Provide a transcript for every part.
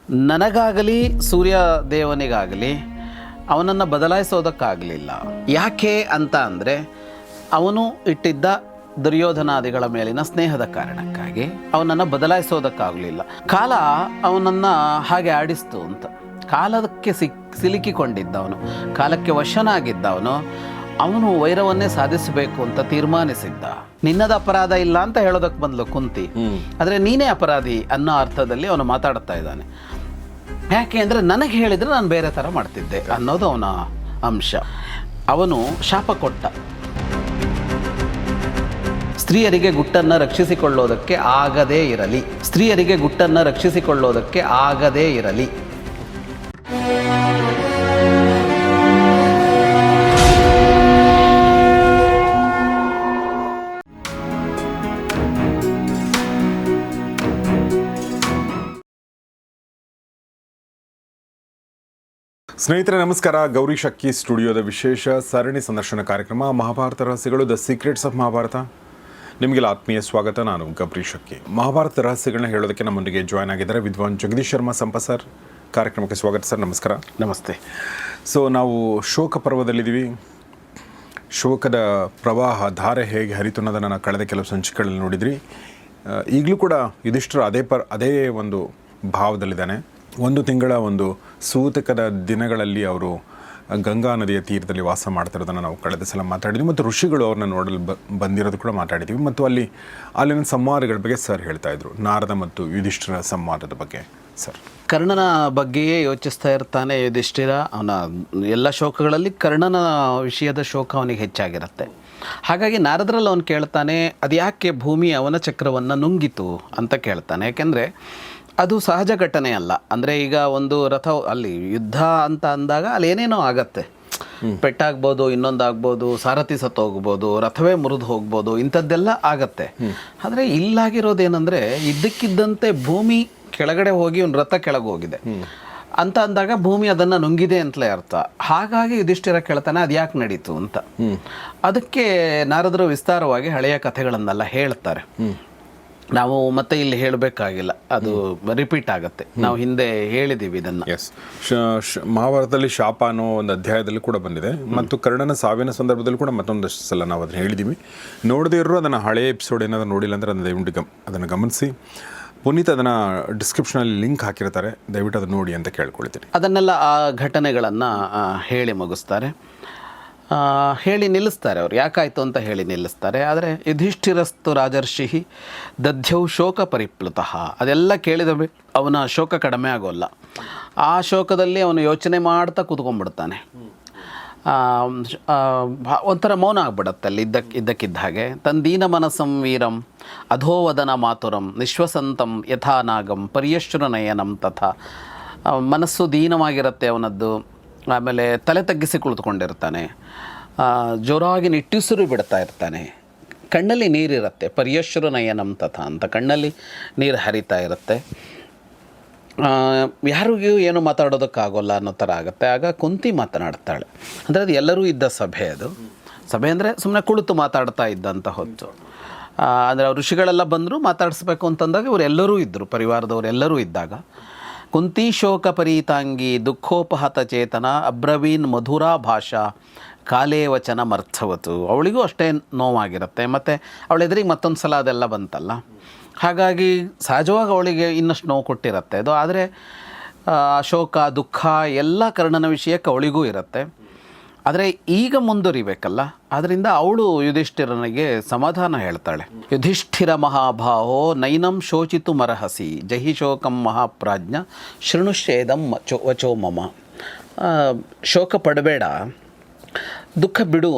ನನಗಾಗಲಿ ಸೂರ್ಯ ದೇವನಿಗಾಗಲಿ ಅವನನ್ನು ಬದಲಾಯಿಸೋದಕ್ಕಾಗಲಿಲ್ಲ. ಯಾಕೆ ಅಂತ ಅಂದರೆ ಅವನು ಇಟ್ಟಿದ್ದ ದುರ್ಯೋಧನಾದಿಗಳ ಮೇಲಿನ ಸ್ನೇಹದ ಕಾರಣಕ್ಕಾಗಿ ಅವನನ್ನು ಬದಲಾಯಿಸೋದಕ್ಕಾಗಲಿಲ್ಲ. ಕಾಲ ಅವನನ್ನು ಹಾಗೆ ಆಡಿಸ್ತು ಅಂತ. ಕಾಲಕ್ಕೆ ಸಿಲುಕಿಕೊಂಡಿದ್ದವನು, ಕಾಲಕ್ಕೆ ವಶನಾಗಿದ್ದವನು, ಅವನು ವೈರವನ್ನೇ ಸಾಧಿಸಬೇಕು ಅಂತ ತೀರ್ಮಾನಿಸಿದ್ದ. ನಿನ್ನದ ಅಪರಾಧ ಇಲ್ಲ ಅಂತ ಹೇಳೋದಕ್ಕೆ ಬಂದ್ಲು ಕುಂತಿ, ಆದರೆ ನೀನೇ ಅಪರಾಧಿ ಅನ್ನೋ ಅರ್ಥದಲ್ಲಿ ಅವನು ಮಾತಾಡ್ತಾ ಇದ್ದಾನೆ. ಯಾಕೆ ಅಂದರೆ ನನಗೆ ಹೇಳಿದರೆ ನಾನು ಬೇರೆ ಥರ ಮಾಡ್ತಿದ್ದೆ ಅನ್ನೋದು ಅವನ ಅಂಶ. ಅವನು ಶಾಪ ಕೊಟ್ಟ, ಸ್ತ್ರೀಯರಿಗೆ ಗುಟ್ಟನ್ನು ರಕ್ಷಿಸಿಕೊಳ್ಳೋದಕ್ಕೆ ಆಗದೇ ಇರಲಿ, ಸ್ತ್ರೀಯರಿಗೆ ಗುಟ್ಟನ್ನು ರಕ್ಷಿಸಿಕೊಳ್ಳೋದಕ್ಕೆ ಆಗದೇ ಇರಲಿ. ಸ್ನೇಹಿತರೆ ನಮಸ್ಕಾರ. ಗೌರಿ ಶಕ್ಕಿ ಸ್ಟುಡಿಯೋದ ವಿಶೇಷ ಸರಣಿ ಸಂದರ್ಶನ ಕಾರ್ಯಕ್ರಮ ಮಹಾಭಾರತ ರಹಸ್ಯಗಳು, ದ ಸೀಕ್ರೆಟ್ಸ್ ಆಫ್ ಮಹಾಭಾರತ. ನಿಮಗೆಲ್ಲ ಆತ್ಮೀಯ ಸ್ವಾಗತ. ನಾನು ಗೌರಿ ಶಕ್ಕಿ. ಮಹಾಭಾರತ ರಹಸ್ಯಗಳನ್ನ ಹೇಳೋದಕ್ಕೆ ನಮ್ಮೊಂದಿಗೆ ಜಾಯ್ನ್ ಆಗಿದ್ದಾರೆ ವಿದ್ವಾನ್ ಜಗದೀಶ್ ಶರ್ಮಾ ಸಂಪ ಸರ್. ಕಾರ್ಯಕ್ರಮಕ್ಕೆ ಸ್ವಾಗತ ಸರ್. ನಮಸ್ಕಾರ. ನಮಸ್ತೆ. ಸೊ ನಾವು ಶೋಕ ಪರ್ವದಲ್ಲಿದ್ದೀವಿ. ಶೋಕದ ಪ್ರವಾಹ ಧಾರೆ ಹೇಗೆ ಹರಿತು ಅನ್ನೋದನ್ನು ನಾವು ಕಳೆದ ಕೆಲವು ಸಂಚಿಕೆಗಳಲ್ಲಿ ನೋಡಿದ್ರಿ. ಈಗಲೂ ಕೂಡ ಯುಧಿಷ್ಠಿರ ಅದೇ ಒಂದು ಭಾವದಲ್ಲಿದ್ದಾನೆ. ಒಂದು ತಿಂಗಳ ಒಂದು ಸೂತಕದ ದಿನಗಳಲ್ಲಿ ಅವರು ಗಂಗಾ ನದಿಯ ತೀರದಲ್ಲಿ ವಾಸ ಮಾಡ್ತಿರೋದನ್ನು ನಾವು ಕಳೆದ ಸಲ ಮಾತಾಡಿದ್ವಿ, ಮತ್ತು ಋಷಿಗಳು ಅವ್ರನ್ನ ನೋಡಲು ಬಂದಿರೋದು ಕೂಡ ಮಾತಾಡಿದ್ವಿ. ಮತ್ತು ಅಲ್ಲಿನ ಸಂವಾದಗಳ ಬಗ್ಗೆ ಸರ್ ಹೇಳ್ತಾ ಇದ್ರು, ನಾರದ ಮತ್ತು ಯುಧಿಷ್ಠಿರ ಸಂವಾದದ ಬಗ್ಗೆ. ಸರ್, ಕರ್ಣನ ಬಗ್ಗೆಯೇ ಯೋಚಿಸ್ತಾ ಇರ್ತಾನೆ ಯುಧಿಷ್ಠಿರ. ಅವನ ಎಲ್ಲ ಶೋಕಗಳಲ್ಲಿ ಕರ್ಣನ ವಿಷಯದ ಶೋಕ ಅವನಿಗೆ ಹೆಚ್ಚಾಗಿರುತ್ತೆ. ಹಾಗಾಗಿ ನಾರದರಲ್ಲಿ ಅವನು ಕೇಳ್ತಾನೆ, ಅದ್ಯಾಕೆ ಭೂಮಿ ಅವನ ಚಕ್ರವನ್ನು ನುಂಗಿತು ಅಂತ ಕೇಳ್ತಾನೆ. ಯಾಕೆಂದರೆ ಅದು ಸಹಜ ಘಟನೆ ಅಲ್ಲ. ಅಂದರೆ ಈಗ ಒಂದು ರಥ, ಅಲ್ಲಿ ಯುದ್ಧ ಅಂತ ಅಂದಾಗ ಅಲ್ಲಿ ಏನೇನೋ ಆಗತ್ತೆ, ಪೆಟ್ಟಾಗ್ಬೋದು, ಇನ್ನೊಂದಾಗ್ಬೋದು, ಸಾರಥಿ ಸತ್ತು ಹೋಗ್ಬೋದು, ರಥವೇ ಮುರಿದು ಹೋಗ್ಬೋದು, ಇಂಥದ್ದೆಲ್ಲ ಆಗತ್ತೆ. ಆದರೆ ಇಲ್ಲಾಗಿರೋದೇನೆಂದರೆ ಇದ್ದಕ್ಕಿದ್ದಂತೆ ಭೂಮಿ ಕೆಳಗಡೆ ಹೋಗಿ ಒಂದು ರಥ ಕೆಳಗೆ ಹೋಗಿದೆ ಅಂತ ಅಂದಾಗ ಭೂಮಿ ಅದನ್ನು ನುಂಗಿದೆ ಅಂತಲೇ ಅರ್ಥ. ಹಾಗಾಗಿ ಯುಧಿಷ್ಠಿರ ಕೇಳ್ತಾನೆ, ಅದು ಯಾಕೆ ನಡೀತು ಅಂತ. ಅದಕ್ಕೆ ನಾರದರು ವಿಸ್ತಾರವಾಗಿ ಹಳೆಯ ಕಥೆಗಳನ್ನೆಲ್ಲ ಹೇಳ್ತಾರೆ. ನಾವು ಮತ್ತೆ ಇಲ್ಲಿ ಹೇಳಬೇಕಾಗಿಲ್ಲ, ಅದು ರಿಪೀಟ್ ಆಗುತ್ತೆ. ನಾವು ಹಿಂದೆ ಹೇಳಿದ್ದೀವಿ ಇದನ್ನು. ಎಸ್, ಮಹಾಭಾರತದಲ್ಲಿ ಶಾಪ ಅನ್ನೋ ಒಂದು ಅಧ್ಯಾಯದಲ್ಲಿ ಕೂಡ ಬಂದಿದೆ, ಮತ್ತು ಕರ್ಣನ ಸಾವಿನ ಸಂದರ್ಭದಲ್ಲಿ ಕೂಡ ಮತ್ತೊಂದಷ್ಟು ಸಲ ನಾವು ಅದನ್ನು ಹೇಳಿದ್ದೀವಿ. ನೋಡದೇ ಇರೋ ಅದನ್ನು ಹಳೆಯ ಎಪಿಸೋಡ್ ಏನಾದರೂ ನೋಡಿಲ್ಲ ಅಂದರೆ ಅದನ್ನು ಗಮನಿಸಿ. ಪುನೀತ್ ಅದನ್ನು ಡಿಸ್ಕ್ರಿಪ್ಷನಲ್ಲಿ ಲಿಂಕ್ ಹಾಕಿರ್ತಾರೆ, ದಯವಿಟ್ಟು ಅದನ್ನು ನೋಡಿ ಅಂತ ಕೇಳ್ಕೊಳ್ತೀನಿ. ಅದನ್ನೆಲ್ಲ ಆ ಘಟನೆಗಳನ್ನು ಹೇಳಿ ಮುಗಿಸ್ತಾರೆ, ಹೇಳಿ ನಿಲ್ಲಿಸ್ತಾರೆ. ಅವ್ರು ಯಾಕಾಯಿತು ಅಂತ ಹೇಳಿ ನಿಲ್ಲಿಸ್ತಾರೆ. ಆದರೆ ಯುಧಿಷ್ಠಿರಸ್ತು ರಾಜರ್ಷಿ ದಧ್ಯೌ ಶೋಕ ಪರಿಪ್ಲುತಃ, ಅದೆಲ್ಲ ಕೇಳಿದ ಅವನ ಶೋಕ ಕಡಿಮೆ ಆಗೋಲ್ಲ. ಆ ಶೋಕದಲ್ಲಿ ಅವನು ಯೋಚನೆ ಮಾಡ್ತಾ ಕೂತ್ಕೊಂಡ್ಬಿಡ್ತಾನೆ. ಒಂಥರ ಮೌನ ಆಗ್ಬಿಡತ್ತೆ ಅಲ್ಲಿ ಇದ್ದಕ್ಕಿದ್ದ ಹಾಗೆ. ತಂದೀನ ಮನಸ್ಸಂ ವೀರಂ ಅಧೋವದನ ಮಾತುರಂ ನಿಶ್ವಸಂತಂ ಯಥಾನಾಗಂ ಪರ್ಯಶ್ರು ನಯನಂ ತಥಾ. ಮನಸ್ಸು ದೀನವಾಗಿರುತ್ತೆ ಅವನದ್ದು. ಆಮೇಲೆ ತಲೆ ತಗ್ಗಿಸಿ ಕುಳಿತುಕೊಂಡಿರ್ತಾನೆ, ಜೋರಾಗಿ ನಿಟ್ಟುಸಿರು ಬಿಡ್ತಾ ಇರ್ತಾನೆ. ಕಣ್ಣಲ್ಲಿ ನೀರಿರುತ್ತೆ, ಪರ್ಯಶ್ರು ನಯನಂ ತಥಾ ಅಂತ ಕಣ್ಣಲ್ಲಿ ನೀರು ಹರಿತಾ ಇರುತ್ತೆ. ಯಾರಿಗೂ ಏನು ಮಾತಾಡೋದಕ್ಕಾಗೋಲ್ಲ ಅನ್ನೋ ಥರ ಆಗುತ್ತೆ. ಆಗ ಕುಂತಿ ಮಾತನಾಡ್ತಾಳೆ. ಅಂದರೆ ಅದು ಎಲ್ಲರೂ ಇದ್ದ ಸಭೆ. ಅದು ಸಭೆ ಅಂದರೆ ಸುಮ್ಮನೆ ಕುಳಿತು ಮಾತಾಡ್ತಾ ಇದ್ದಂಥ ಹೊತ್ತು. ಅಂದರೆ ಋಷಿಗಳೆಲ್ಲ ಬಂದರು ಮಾತಾಡಿಸ್ಬೇಕು ಅಂತಂದಾಗ ಇವರೆಲ್ಲರೂ ಇದ್ದರು, ಪರಿವಾರದವರೆಲ್ಲರೂ ಇದ್ದಾಗ. ಕುಂತಿ ಶೋಕ ಪರೀತಾಂಗಿ ದುಃಖೋಪಹತ ಚೇತನ ಅಬ್ರವೀನ್ ಮಧುರಾ ಭಾಷಾ ಕಾಲೇ ವಚನ ಮರ್ಥವತು. ಅವಳಿಗೂ ಅಷ್ಟೇ ನೋವಾಗಿರುತ್ತೆ. ಮತ್ತು ಅವಳ ಎದುರಿಗೆ ಮತ್ತೊಂದು ಸಲ ಅದೆಲ್ಲ ಬಂತಲ್ಲ, ಹಾಗಾಗಿ ಸಹಜವಾಗಿ ಅವಳಿಗೆ ಇನ್ನಷ್ಟು ನೋವು ಕೊಟ್ಟಿರುತ್ತೆ ಅದು. ಆದರೆ ಶೋಕ ದುಃಖ ಎಲ್ಲ ಕರ್ಣನ ವಿಷಯಕ್ಕೆ ಅವಳಿಗೂ ಇರುತ್ತೆ. ಆದರೆ ಈಗ ಮುಂದುವರಿಬೇಕಲ್ಲ, ಆದ್ದರಿಂದ ಅವಳು ಯುಧಿಷ್ಠಿರನಿಗೆ ಸಮಾಧಾನ ಹೇಳ್ತಾಳೆ. ಯುಧಿಷ್ಠಿರ ಮಹಾಭಾವೋ ನೈನಂ ಶೋಚಿತು ಮರಹಸಿ ಜಹಿ ಶೋಕಂ ಮಹಾಪ್ರಾಜ್ಞ ಶೃಣುಷೇದಂ ವಚೋ ಮಮ. ಶೋಕ ಪಡಬೇಡ, ದುಃಖ ಬಿಡು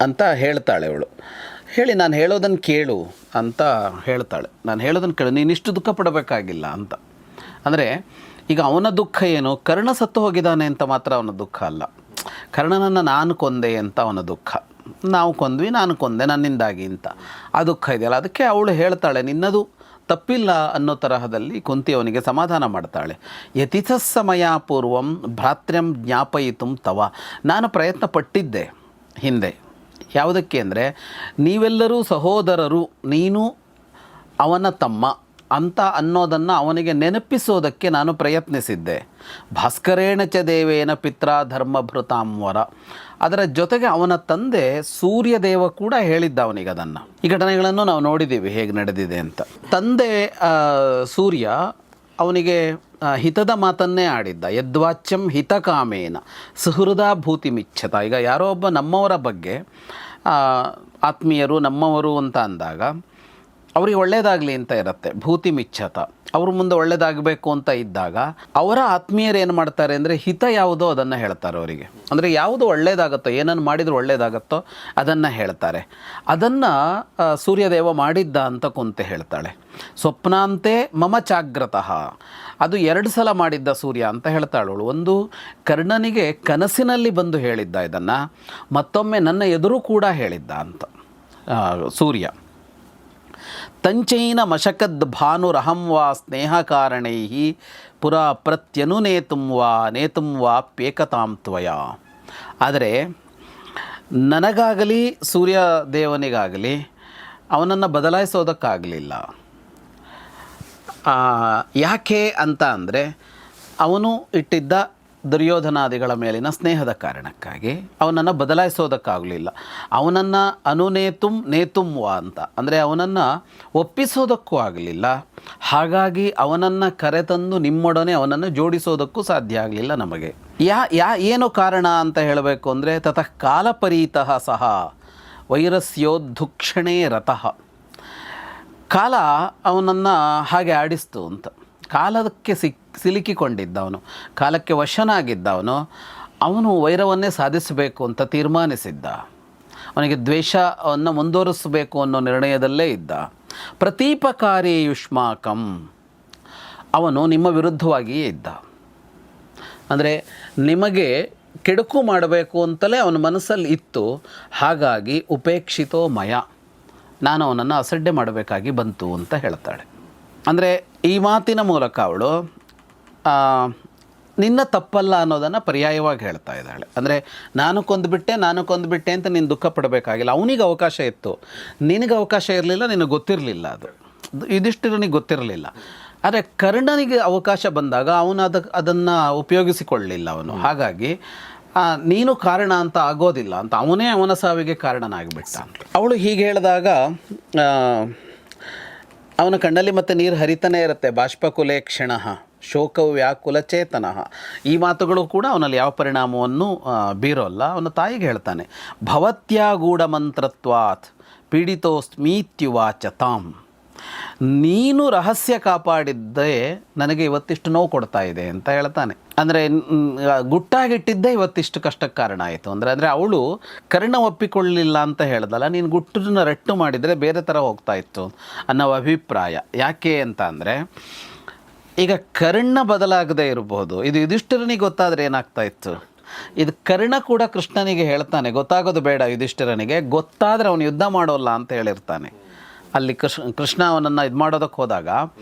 ಅಂತ ಹೇಳ್ತಾಳೆ ಅವಳು. ಹೇಳಿ ನಾನು ಹೇಳೋದನ್ನು ಕೇಳು ಅಂತ ಹೇಳ್ತಾಳೆ. ನಾನು ಹೇಳೋದನ್ನು ಕೇಳು, ನೀನಿಷ್ಟು ದುಃಖ ಪಡಬೇಕಾಗಿಲ್ಲ ಅಂತ. ಅಂದರೆ ಈಗ ಅವನ ದುಃಖ ಏನು, ಕರ್ಣ ಸತ್ತು ಹೋಗಿದ್ದಾನೆ ಅಂತ ಮಾತ್ರ ಅವನ ದುಃಖ ಅಲ್ಲ. ಕರ್ಣನನ್ನು ನಾನು ಕೊಂದೆ ಅಂತ ಅವನ ದುಃಖ. ನಾವು ಕೊಂದ್ವಿ, ನಾನು ಕೊಂದೆ ನನ್ನಿಂದಾಗಿ ಅಂತ ಆ ದುಃಖ ಇದೆಯಲ್ಲ. ಅದಕ್ಕೆ ಅವಳು ಹೇಳ್ತಾಳೆ, ನಿನ್ನದು ತಪ್ಪಿಲ್ಲ ಅನ್ನೋ ತರಹದಲ್ಲಿ ಕುಂತಿ ಅವನಿಗೆ ಸಮಾಧಾನ ಮಾಡ್ತಾಳೆ. ಯತಿಥ ಸಮಯ ಪೂರ್ವಂ ಭ್ರಾತ್ರ್ಯಂ ಜ್ಞಾಪಯಿತು ತವ. ನಾನು ಪ್ರಯತ್ನ ಪಟ್ಟಿದ್ದೆ ಹಿಂದೆ. ಯಾವುದಕ್ಕೆ ಅಂದರೆ ನೀವೆಲ್ಲರೂ ಸಹೋದರರು, ನೀನು ಅವನ ತಮ್ಮ, ಅಂತ ಅನ್ನೋದನ್ನು ಅವನಿಗೆ ನೆನಪಿಸೋದಕ್ಕೆ ನಾನು ಪ್ರಯತ್ನಿಸಿದ್ದೆ. ಭಾಸ್ಕರೇಣ ಚ ದೇವೇನ ಪಿತ್ರ ಧರ್ಮಭೃತಾಂವರ. ಅದರ ಜೊತೆಗೆ ಅವನ ತಂದೆ ಸೂರ್ಯದೇವ ಕೂಡ ಹೇಳಿದ್ದ ಅವನಿಗೆ ಅದನ್ನು. ಈ ಘಟನೆಗಳನ್ನು ನಾವು ನೋಡಿದ್ದೀವಿ ಹೇಗೆ ನಡೆದಿದೆ ಅಂತ. ತಂದೆ ಸೂರ್ಯ ಅವನಿಗೆ ಹಿತದ ಮಾತನ್ನೇ ಆಡಿದ್ದ. ಯದ್ವಾಚ್ಯಂ ಹಿತಕಾಮೇನ ಸುಹೃದ ಭೂತಿ ಮಿಚ್ಛತ. ಈಗ ಯಾರೋ ಒಬ್ಬ ನಮ್ಮವರ ಬಗ್ಗೆ ಆತ್ಮೀಯರು ನಮ್ಮವರು ಅಂತ ಅಂದಾಗ ಅವ್ರಿಗೆ ಒಳ್ಳೆಯದಾಗಲಿ ಅಂತ ಇರುತ್ತೆ. ಭೂತಿ ಮಿಚ್ಛತ, ಅವ್ರ ಮುಂದೆ ಒಳ್ಳೆಯದಾಗಬೇಕು ಅಂತ ಇದ್ದಾಗ ಅವರ ಆತ್ಮೀಯರು ಏನು ಮಾಡ್ತಾರೆ ಅಂದರೆ ಹಿತ ಯಾವುದೋ ಅದನ್ನು ಹೇಳ್ತಾರೆ ಅವರಿಗೆ. ಅಂದರೆ ಯಾವುದು ಒಳ್ಳೆಯದಾಗುತ್ತೋ, ಏನನ್ನು ಮಾಡಿದರೂ ಒಳ್ಳೆಯದಾಗುತ್ತೋ ಅದನ್ನು ಹೇಳ್ತಾರೆ. ಅದನ್ನು ಸೂರ್ಯದೇವ ಮಾಡಿದ್ದ ಅಂತ ಕುಂತೆ ಹೇಳ್ತಾಳೆ. ಸ್ವಪ್ನಾಂತೆ ಮಮ ಜಾಗ್ರತಃ, ಅದು 2 ಸಲ ಮಾಡಿದ್ದ ಸೂರ್ಯ ಅಂತ ಹೇಳ್ತಾಳವಳು. ಒಂದು ಕರ್ಣನಿಗೆ ಕನಸಿನಲ್ಲಿ ಬಂದು ಹೇಳಿದ್ದ ಇದನ್ನು, ಮತ್ತೊಮ್ಮೆ ನನ್ನ ಎದುರು ಕೂಡ ಹೇಳಿದ್ದ ಅಂತ ಸೂರ್ಯ. ತಂಚೈನ ಮಶಕದ್ ಭಾನುರಹಂ ವಾ ಸ್ನೇಹಕಾರಣೈ ಪುರಾ ಪ್ರತ್ಯನು ನೇತುಂ ವಾ ಪ್ಯೇಕತಾಂ ತ್ವಯ. ಆದರೆ ನನಗಾಗಲಿ ಸೂರ್ಯದೇವನಿಗಾಗಲಿ ಅವನನ್ನು ಬದಲಾಯಿಸೋದಕ್ಕಾಗಲಿಲ್ಲ. ಯಾಕೆ ಅಂತ ಅಂದರೆ ಅವನು ಇಟ್ಟಿದ್ದ ದುರ್ಯೋಧನಾದಿಗಳ ಮೇಲಿನ ಸ್ನೇಹದ ಕಾರಣಕ್ಕಾಗಿ ಅವನನ್ನು ಬದಲಾಯಿಸೋದಕ್ಕಾಗಲಿಲ್ಲ. ಅವನನ್ನು ನೇತುಂ ವಾ ಅಂತ ಅಂದರೆ ಅವನನ್ನು ಒಪ್ಪಿಸೋದಕ್ಕೂ ಆಗಲಿಲ್ಲ. ಹಾಗಾಗಿ ಅವನನ್ನು ಕರೆತಂದು ನಿಮ್ಮೊಡನೆ ಅವನನ್ನು ಜೋಡಿಸೋದಕ್ಕೂ ಸಾಧ್ಯ ಆಗಲಿಲ್ಲ ನಮಗೆ. ಏನು ಕಾರಣ ಅಂತ ಹೇಳಬೇಕು ಅಂದರೆ ತತಃ ಕಾಲಪರೀತಃ ಸಹ ವೈರಸ್ಯೋದ್ಧುಕ್ಷಣೇ ರತಃ. ಕಾಲ ಅವನನ್ನು ಹಾಗೆ ಆಡಿಸ್ತು ಅಂತ. ಕಾಲಕ್ಕೆ ಸಿಲುಕಿಕೊಂಡಿದ್ದವನು, ಕಾಲಕ್ಕೆ ವಶನಾಗಿದ್ದವನು, ಅವನು ವೈರವನ್ನೇ ಸಾಧಿಸಬೇಕು ಅಂತ ತೀರ್ಮಾನಿಸಿದ್ದ. ಅವನಿಗೆ ದ್ವೇಷವನ್ನು ಮುಂದುವರಿಸಬೇಕು ಅನ್ನೋ ನಿರ್ಣಯದಲ್ಲೇ ಇದ್ದ. ಪ್ರತೀಪಕಾರಿ ಯುಷ್ಮಾಕಂ, ಅವನು ನಿಮ್ಮ ವಿರುದ್ಧವಾಗಿಯೇ ಇದ್ದ. ಅಂದರೆ ನಿಮಗೆ ಕೆಡುಕು ಮಾಡಬೇಕು ಅಂತಲೇ ಅವನ ಮನಸ್ಸಲ್ಲಿ ಇತ್ತು. ಹಾಗಾಗಿ ಉಪೇಕ್ಷಿತೋ ಮಯ, ನಾನು ಅವನನ್ನು ಅಸಡ್ಡೆ ಮಾಡಬೇಕಾಗಿ ಬಂತು ಅಂತ ಹೇಳ್ತಾಳೆ. ಅಂದರೆ ಈ ಮಾತಿನ ಮೂಲಕ ಅವಳು ನಿನ್ನ ತಪ್ಪಲ್ಲ ಅನ್ನೋದನ್ನು ಪರ್ಯಾಯವಾಗಿ ಹೇಳ್ತಾ ಇದ್ದಾಳೆ. ಅಂದರೆ ನಾನು ಕೊಂದುಬಿಟ್ಟೆ ಅಂತ ನೀನು ದುಃಖ ಪಡಬೇಕಾಗಿಲ್ಲ. ಅವನಿಗೆ ಅವಕಾಶ ಇತ್ತು, ನಿನಗೆ ಅವಕಾಶ ಇರಲಿಲ್ಲ, ನಿನಗೆ ಗೊತ್ತಿರಲಿಲ್ಲ. ಅದು ಯುಧಿಷ್ಠಿರನಿಗೆ ಗೊತ್ತಿರಲಿಲ್ಲ. ಆದರೆ ಕರ್ಣನಿಗೆ ಅವಕಾಶ ಬಂದಾಗ ಅವನು ಅದನ್ನು ಉಪಯೋಗಿಸಿಕೊಳ್ಳಲಿಲ್ಲ ಅವನು. ಹಾಗಾಗಿ ನೀನು ಕಾರಣ ಅಂತ ಆಗೋದಿಲ್ಲ ಅಂತ ಅವನೇ ಅವನ ಸಾವಿಗೆ ಕಾರಣನಾಗಿಬಿಟ್ಟ. ಅವಳು ಹೀಗೆ ಹೇಳಿದಾಗ ಅವನ ಕಣ್ಣಲ್ಲಿ ಮತ್ತೆ ನೀರು ಹರಿತಾನೆ ಇರುತ್ತೆ. ಬಾಷ್ಪಕುಲೆ ಕ್ಷಣ ಶೋಕವು ವ್ಯಾಕುಲಚೇತನ. ಈ ಮಾತುಗಳು ಕೂಡ ಅವನಲ್ಲಿ ಯಾವ ಪರಿಣಾಮವನ್ನು ಬೀರೋಲ್ಲ. ಅವನ ತಾಯಿಗೆ ಹೇಳ್ತಾನೆ, ಭವತ್ಯಾಗೂಢ ಮಂತ್ರತ್ವಾತ್ ಪೀಡಿತೋಸ್ಮೀತ್ಯುವಾಚ ತಾಂ. ನೀನು ರಹಸ್ಯ ಕಾಪಾಡಿದ್ದೇ ನನಗೆ ಇವತ್ತಿಷ್ಟು ನೋವು ಕೊಡ್ತಾ ಇದೆ ಅಂತ ಹೇಳ್ತಾನೆ. ಅಂದರೆ ಗುಟ್ಟಾಗಿಟ್ಟಿದ್ದೇ ಇವತ್ತಿಷ್ಟು ಕಷ್ಟಕ್ಕೆ ಕಾರಣ ಆಯಿತು ಅಂದರೆ ಅವಳು ಕರ್ಣ ಒಪ್ಪಿಕೊಳ್ಳಲಿಲ್ಲ ಅಂತ ಹೇಳ್ದಲ್ಲ, ನೀನು ಗುಟ್ಟನ್ನು ರಟ್ಟು ಮಾಡಿದರೆ ಬೇರೆ ಥರ ಹೋಗ್ತಾ ಇತ್ತು ಅನ್ನೋ ಅಭಿಪ್ರಾಯ. ಯಾಕೆ ಅಂತ ಅಂದರೆ ಈಗ ಕರ್ಣ ಬದಲಾಗದೇ ಇರಬಹುದು. ಇದು ಯುಧಿಷ್ಠಿರನಿಗೆ ಗೊತ್ತಾದರೆ ಏನಾಗ್ತಾ ಇತ್ತು. ಇದು ಕರ್ಣ ಕೂಡ ಕೃಷ್ಣನಿಗೆ ಹೇಳ್ತಾನೆ, ಗೊತ್ತಾಗೋದು ಬೇಡ ಯುಧಿಷ್ಠಿರನಿಗೆ, ಗೊತ್ತಾದರೆ ಅವನು ಯುದ್ಧ ಮಾಡೋಲ್ಲ ಅಂತ ಹೇಳಿರ್ತಾನೆ. ಅಲ್ಲಿ ಕೃಷ್ಣ ಅವನನ್ನು ಇದು ಮಾಡೋದಕ್ಕೆ ಹೋದಾಗ,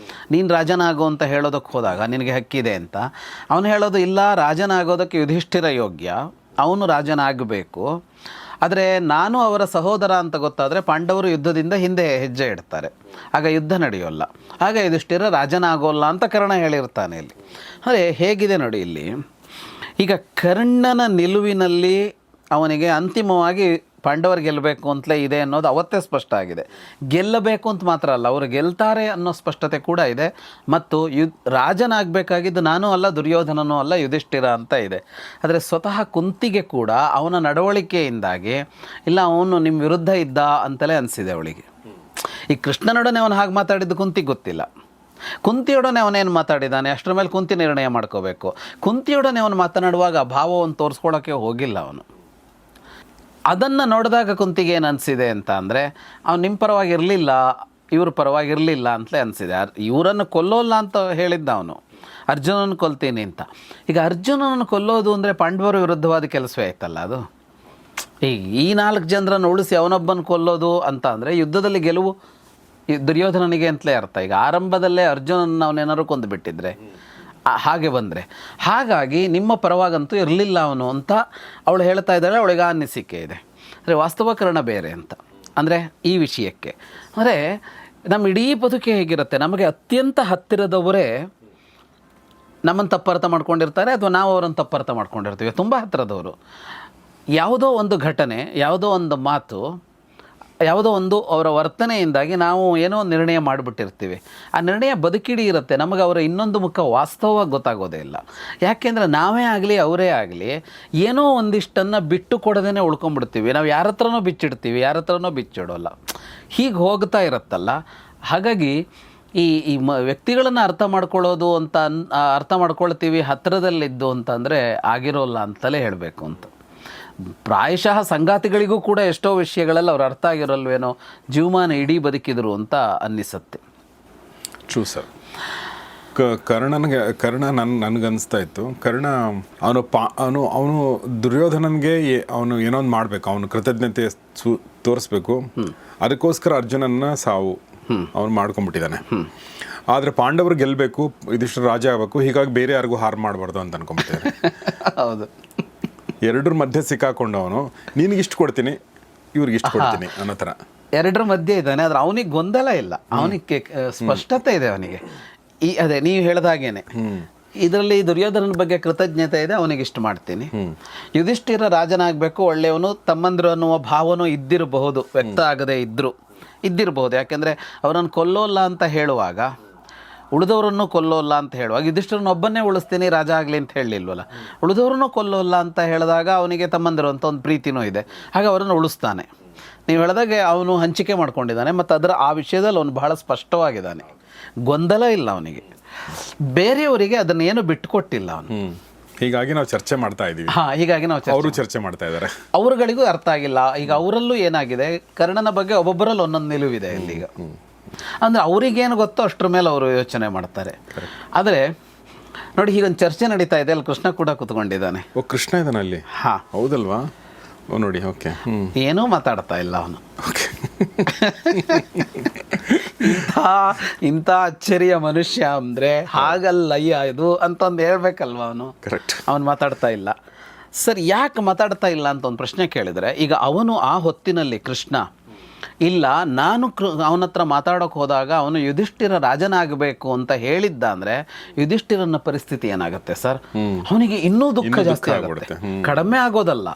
ನೀನು ರಾಜನಾಗು ಅಂತ ಹೇಳೋದಕ್ಕೆ ಹೋದಾಗ ನಿನಗೆ ಹಕ್ಕಿದೆ ಅಂತ ಅವನು ಹೇಳೋದು, ಇಲ್ಲ, ರಾಜನಾಗೋದಕ್ಕೆ ಯುಧಿಷ್ಠಿರ ಯೋಗ್ಯ, ಅವನು ರಾಜನಾಗಬೇಕು. ಆದರೆ ನಾನು ಅವರ ಸಹೋದರ ಅಂತ ಗೊತ್ತಾದರೆ ಪಾಂಡವರು ಯುದ್ಧದಿಂದ ಹಿಂದೆ ಹೆಜ್ಜೆ ಇಡ್ತಾರೆ, ಆಗ ಯುದ್ಧ ನಡೆಯೋಲ್ಲ, ಆಗ ಯುಧಿಷ್ಠಿರ ರಾಜನಾಗೋಲ್ಲ ಅಂತ ಕರ್ಣ ಹೇಳಿರ್ತಾನೆ ಇಲ್ಲಿ. ಅಂದರೆ ಹೇಗಿದೆ ನೋಡಿ ಇಲ್ಲಿ. ಈಗ ಕರ್ಣನ ನಿಲುವಿನಲ್ಲಿ ಅವನಿಗೆ ಅಂತಿಮವಾಗಿ ಪಾಂಡವರು ಗೆಲ್ಲಬೇಕು ಅಂತಲೇ ಇದೆ ಅನ್ನೋದು ಅವತ್ತೇ ಸ್ಪಷ್ಟ ಆಗಿದೆ. ಗೆಲ್ಲಬೇಕು ಅಂತ ಮಾತ್ರ ಅಲ್ಲ, ಅವರು ಗೆಲ್ತಾರೆ ಅನ್ನೋ ಸ್ಪಷ್ಟತೆ ಕೂಡ ಇದೆ. ಮತ್ತು ರಾಜನಾಗಬೇಕಾಗಿದ್ದು ನಾನು ಅಲ್ಲ, ದುರ್ಯೋಧನನೂ ಅಲ್ಲ, ಯುಧಿಷ್ಠಿರ ಅಂತ ಇದೆ. ಆದರೆ ಸ್ವತಃ ಕುಂತಿಗೆ ಕೂಡ ಅವನ ನಡವಳಿಕೆಯಿಂದಾಗಿ ಇಲ್ಲ, ಅವನು ನಿಮ್ಮ ವಿರುದ್ಧ ಇದ್ದ ಅಂತಲೇ ಅನಿಸಿದೆ ಅವಳಿಗೆ. ಈ ಕೃಷ್ಣನೊಡನೆ ಅವನು ಹಾಗೆ ಮಾತಾಡಿದ್ದು ಕುಂತಿಗೆ ಗೊತ್ತಿಲ್ಲ. ಕುಂತಿಯೊಡನೆ ಅವನೇನು ಮಾತಾಡಿದ್ದಾನೆ ಅಷ್ಟರ ಮೇಲೆ ಕುಂತಿ ನಿರ್ಣಯ ಮಾಡ್ಕೋಬೇಕು. ಕುಂತಿಯೊಡನೆ ಅವನು ಮಾತನಾಡುವಾಗ ಭಾವವನ್ನು ತೋರಿಸ್ಕೊಳ್ಳೋಕ್ಕೆ ಹೋಗಿಲ್ಲ ಅವನು. ಅದನ್ನು ನೋಡಿದಾಗ ಕುಂತಿಗೆ ಏನು ಅನಿಸಿದೆ ಅಂತ ಅಂದರೆ, ಅವ್ನು ನಿಮ್ಮ ಪರವಾಗಿರಲಿಲ್ಲ, ಇವ್ರ ಪರವಾಗಿರಲಿಲ್ಲ ಅಂತಲೇ ಅನಿಸಿದೆ. ಇವರನ್ನು ಕೊಲ್ಲೋಲ್ಲ ಅಂತ ಹೇಳಿದ್ದ ಅವನು, ಅರ್ಜುನನ ಕೊಲ್ತೀನಿ ಅಂತ. ಈಗ ಅರ್ಜುನನನ್ನು ಕೊಲ್ಲೋದು ಅಂದರೆ ಪಾಂಡವರ ವಿರುದ್ಧವಾದ ಕೆಲಸವೇ ಆಯ್ತಲ್ಲ ಅದು. ಈಗ ಈ 4 ಜನರನ್ನು ಉಳಿಸಿ ಅವನೊಬ್ಬನ ಕೊಲ್ಲೋದು ಅಂತ ಅಂದರೆ ಯುದ್ಧದಲ್ಲಿ ಗೆಲುವು ದುರ್ಯೋಧನನಿಗೆ ಅಂತಲೇ ಅರ್ಥ. ಈಗ ಆರಂಭದಲ್ಲೇ ಅರ್ಜುನನ ಅವನೇನಾದ್ರು ಕೊಂದುಬಿಟ್ಟಿದ್ರೆ ಹಾಗೆ ಬಂದರೆ, ಹಾಗಾಗಿ ನಿಮ್ಮ ಪರವಾಗಂತೂ ಇರಲಿಲ್ಲ ಅವನು ಅಂತ ಅವಳು ಹೇಳ್ತಾ ಇದ್ದಾಳೆ. ಅವಳಿಗೆ ಅನ್ನಿಸಿಕೆ ಇದೆ. ಅಂದರೆ ವಾಸ್ತವಕರಣ ಬೇರೆ ಅಂತ ಅಂದರೆ ಈ ವಿಷಯಕ್ಕೆ. ಅಂದರೆ ನಮ್ಮ ಇಡೀ ಬದುಕೆ ಹೇಗಿರುತ್ತೆ, ನಮಗೆ ಅತ್ಯಂತ ಹತ್ತಿರದವರೇ ನಮ್ಮನ್ನು ತಪ್ಪರ್ಥ ಮಾಡ್ಕೊಂಡಿರ್ತಾರೆ ಅಥವಾ ನಾವು ಅವರನ್ನು ತಪ್ಪರ್ಥ ಮಾಡ್ಕೊಂಡಿರ್ತೀವಿ. ತುಂಬ ಹತ್ತಿರದವರು ಯಾವುದೋ ಒಂದು ಘಟನೆ, ಯಾವುದೋ ಒಂದು ಮಾತು, ಯಾವುದೋ ಒಂದು ಅವರ ವರ್ತನೆಯಿಂದಾಗಿ ನಾವು ಏನೋ ಒಂದು ನಿರ್ಣಯ ಮಾಡಿಬಿಟ್ಟಿರ್ತೀವಿ. ಆ ನಿರ್ಣಯ ಬದುಕಿಡಿ ಇರುತ್ತೆ, ನಮಗೆ ಅವರ ಇನ್ನೊಂದು ಮುಖ ವಾಸ್ತವವಾಗಿ ಗೊತ್ತಾಗೋದೇ ಇಲ್ಲ. ಯಾಕೆಂದರೆ ನಾವೇ ಆಗಲಿ ಅವರೇ ಆಗಲಿ ಏನೋ ಒಂದಿಷ್ಟನ್ನು ಬಿಟ್ಟು ಕೊಡದೇ ಉಳ್ಕೊಂಡ್ಬಿಡ್ತೀವಿ. ನಾವು ಯಾರ ಹತ್ರನೋ ಬಿಚ್ಚಿಡ್ತೀವಿ, ಯಾರ ಹತ್ರನೋ ಬಿಚ್ಚಿಡೋಲ್ಲ. ಹೀಗೆ ಹೋಗ್ತಾ ಇರುತ್ತಲ್ಲ. ಹಾಗಾಗಿ ಈ ಈ ವ್ಯಕ್ತಿಗಳನ್ನು ಅರ್ಥ ಮಾಡ್ಕೊಳ್ಳೋದು ಅಂತ ಅರ್ಥ ಮಾಡ್ಕೊಳ್ತೀವಿ ಹತ್ತಿರದಲ್ಲಿದ್ದು ಅಂತಂದರೆ ಆಗಿರೋಲ್ಲ ಅಂತಲೇ ಹೇಳಬೇಕು ಅಂತ. ಪ್ರಾಯಶಃ ಸಂಗಾತಿಗಳಿಗೂ ಕೂಡ ಎಷ್ಟೋ ವಿಷಯಗಳಲ್ಲಿ ಅವ್ರು ಅರ್ಥ ಆಗಿರಲ್ವೇನೋ, ಜೀವಮಾನ ಇಡೀ ಬದುಕಿದ್ರು ಅಂತ ಅನ್ನಿಸುತ್ತೆ. True sir. ಕರ್ಣ ನನಗನ್ನಿಸ್ತಾ ಇತ್ತು, ಕರ್ಣ ಅವನು ದುರ್ಯೋಧನನಿಗೆ ಅವನು ಏನೋ ಒಂದು ಮಾಡಬೇಕು, ಅವನು ಕೃತಜ್ಞತೆ ತೋರಿಸ್ಬೇಕು. ಅದಕ್ಕೋಸ್ಕರ ಅರ್ಜುನನ್ನ ಸಾವು ಅವನು ಮಾಡ್ಕೊಂಡ್ಬಿಟ್ಟಿದ್ದಾನೆ. ಆದರೆ ಪಾಂಡವರು ಗೆಲ್ಲಬೇಕು, ಇದಿಷ್ಟು ರಾಜ ಆಗಬೇಕು, ಹೀಗಾಗಿ ಬೇರೆ ಯಾರಿಗೂ ಹಾರ್ ಮಾಡಬಾರ್ದು ಅಂತ ಅನ್ಕೊಂಡ್ಬಿಟ್ಟಿದ್ದಾನೆ. ಹೌದು, ಎರಡರ ಮಧ್ಯೆ ಸಿಕ್ಕಾಕೊಂಡು ಅವನು ನಿನಗಿಷ್ಟು ಕೊಡ್ತೀನಿ, ಇವ್ರಿಗಿಷ್ಟು ಕೊಡ್ತೀನಿ ಅನ್ನೋ ಥರ ಎರಡರ ಮಧ್ಯೆ ಇದ್ದಾನೆ. ಆದರೆ ಅವನಿಗೆ ಗೊಂದಲ ಇಲ್ಲ, ಅವನಿಗೆ ಸ್ಪಷ್ಟತೆ ಇದೆ. ಅವನಿಗೆ ಅದೇ ನೀವು ಹೇಳ್ದಾಗೇನೆ ಇದರಲ್ಲಿ ದುರ್ಯೋಧನನ ಬಗ್ಗೆ ಕೃತಜ್ಞತೆ ಇದೆ, ಅವನಿಗೆ ಇಷ್ಟು ಮಾಡ್ತೀನಿ. ಯುಧಿಷ್ಠಿರ ರಾಜನಾಗಬೇಕು, ಒಳ್ಳೆಯವನು, ತಮ್ಮಂದ್ರು ಅನ್ನುವ ಭಾವನೂ ಇದ್ದಿರಬಹುದು, ವ್ಯಕ್ತ ಆಗದೆ ಇದ್ದಿರಬಹುದು. ಯಾಕೆಂದರೆ ಅವರನ್ನು ಕೊಲ್ಲೋಲ್ಲ ಅಂತ ಹೇಳುವಾಗ, ಉಳಿದವರನ್ನು ಕೊಲ್ಲೋಲ್ಲ ಅಂತ ಹೇಳುವಾಗ, ಯುಧಿಷ್ಠಿರನ ಒಬ್ಬನ್ನೇ ಉಳಿಸ್ತೀನಿ ರಾಜ ಆಗಲಿ ಅಂತ ಹೇಳಲಿಲ್ವಲ್ಲ. ಉಳಿದವ್ರನ್ನೂ ಕೊಲ್ಲೋಲ್ಲ ಅಂತ ಹೇಳಿದಾಗ ಅವನಿಗೆ ತಮ್ಮಂದಿರು ಅಂತ ಒಂದು ಪ್ರೀತಿನೂ ಇದೆ, ಹಾಗೆ ಅವರನ್ನು ಉಳಿಸ್ತಾನೆ. ನೀವು ಹೇಳಿದಾಗೆ ಅವನು ಹಂಚಿಕೆ ಮಾಡ್ಕೊಂಡಿದ್ದಾನೆ ಮತ್ತು ಆ ವಿಷಯದಲ್ಲಿ ಅವನು ಬಹಳ ಸ್ಪಷ್ಟವಾಗಿದ್ದಾನೆ, ಗೊಂದಲ ಇಲ್ಲ ಅವನಿಗೆ. ಬೇರೆಯವರಿಗೆ ಅದನ್ನೇನು ಬಿಟ್ಟುಕೊಟ್ಟಿಲ್ಲ ಅವನು. ಹೀಗಾಗಿ ನಾವು ಚರ್ಚೆ ಮಾಡ್ತಾ ಇದ್ದೀವಿ. ಹೀಗಾಗಿ ನಾವು ಅವರು ಚರ್ಚೆ ಮಾಡ್ತಾ ಇದ್ದಾರೆ, ಅವ್ರಗಳಿಗೂ ಅರ್ಥ ಆಗಿಲ್ಲ. ಈಗ ಅವರಲ್ಲೂ ಏನಾಗಿದೆ, ಕರ್ಣನ ಬಗ್ಗೆ ಒಬ್ಬೊಬ್ಬರಲ್ಲಿ ಒಂದೊಂದು ನಿಲುವಿದೆ ಇಲ್ಲೀಗ. ಅಂದರೆ ಅವರಿಗೇನು ಗೊತ್ತೋ ಅಷ್ಟರ ಮೇಲೆ ಅವರು ಯೋಚನೆ ಮಾಡ್ತಾರೆ. ಆದರೆ ನೋಡಿ, ಹೀಗೊಂದು ಚರ್ಚೆ ನಡೀತಾ ಇದೆ, ಅಲ್ಲಿ ಕೃಷ್ಣ ಕೂಡ ಕೂತ್ಕೊಂಡಿದ್ದಾನೆ. ಓ, ಕೃಷ್ಣ ಇದ್ದಾನೆ ಅಲ್ಲಿ? ಹೌದಲ್ವಾ? ಓ ನೋಡಿ, ಓಕೆ. ಏನೂ ಮಾತಾಡ್ತಾ ಇಲ್ಲ ಅವನು. ಇಂಥ ಅಚ್ಚರಿಯ ಮನುಷ್ಯ ಅಂದರೆ ಹಾಗಲ್ಲಯ್ಯ ಇದು ಅಂತಂದು ಹೇಳ್ಬೇಕಲ್ವ ಅವನು. ಕರೆಕ್ಟ್. ಅವನು ಮಾತಾಡ್ತಾ ಇಲ್ಲ. ಸರ್, ಯಾಕೆ ಮಾತಾಡ್ತಾ ಇಲ್ಲ ಅಂತ ಒಂದು ಪ್ರಶ್ನೆ ಕೇಳಿದರೆ, ಈಗ ಅವನು ಆ ಹೊತ್ತಿನಲ್ಲಿ ಕೃಷ್ಣ ಇಲ್ಲ, ನಾನು ಅವನ ಹತ್ರ ಮಾತಾಡೋಕೆ ಹೋದಾಗ ಅವನು ಯುಧಿಷ್ಠಿರ ರಾಜನಾಗಬೇಕು ಅಂತ ಹೇಳಿದ್ದ ಅಂದರೆ ಯುಧಿಷ್ಠಿರನ ಪರಿಸ್ಥಿತಿ ಏನಾಗುತ್ತೆ ಸರ್? ಅವನಿಗೆ ಇನ್ನೂ ದುಃಖ ಜಾಸ್ತಿ ಆಗುತ್ತೆ, ಕಡಿಮೆ ಆಗೋದಲ್ಲ.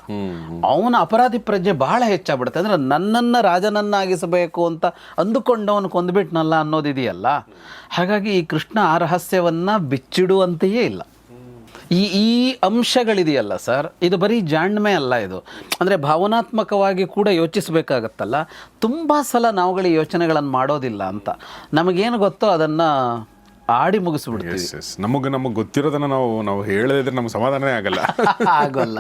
ಅವನ ಅಪರಾಧಿ ಪ್ರಜ್ಞೆ ಬಹಳ ಹೆಚ್ಚಾಗ್ಬಿಡುತ್ತೆ. ಅಂದರೆ ನನ್ನನ್ನು ರಾಜನನ್ನಾಗಿಸಬೇಕು ಅಂತ ಅಂದುಕೊಂಡವನು ಕೊಂದುಬಿಟ್ನಲ್ಲ ಅನ್ನೋದಿದೆಯಲ್ಲ. ಹಾಗಾಗಿ ಈ ಕೃಷ್ಣ ಆ ರಹಸ್ಯವನ್ನು ಬಿಚ್ಚಿಡುವಂತೆಯೇ ಇಲ್ಲ. ಈ ಅಂಶಗಳಿದೆಯಲ್ಲ ಸರ್, ಇದು ಬರೀ ಜಾಣ್ಮೆ ಅಲ್ಲ, ಇದು ಅಂದರೆ ಭಾವನಾತ್ಮಕವಾಗಿ ಕೂಡ ಯೋಚಿಸಬೇಕಾಗತ್ತಲ್ಲ. ತುಂಬ ಸಲ ನಾವುಗಳು ಈ ಯೋಚನೆಗಳನ್ನು ಮಾಡೋದಿಲ್ಲ ಅಂತ. ನಮಗೇನು ಗೊತ್ತೋ ಅದನ್ನು ಆಡಿ ಮುಗಿಸ್ಬಿಡ್ತೀವಿ. ನಮಗೆ ಗೊತ್ತಿರೋದನ್ನು ನಾವು ಹೇಳದಿದ್ರೆ ನಮ್ಗೆ ಸಮಾಧಾನವೇ ಆಗೋಲ್ಲ.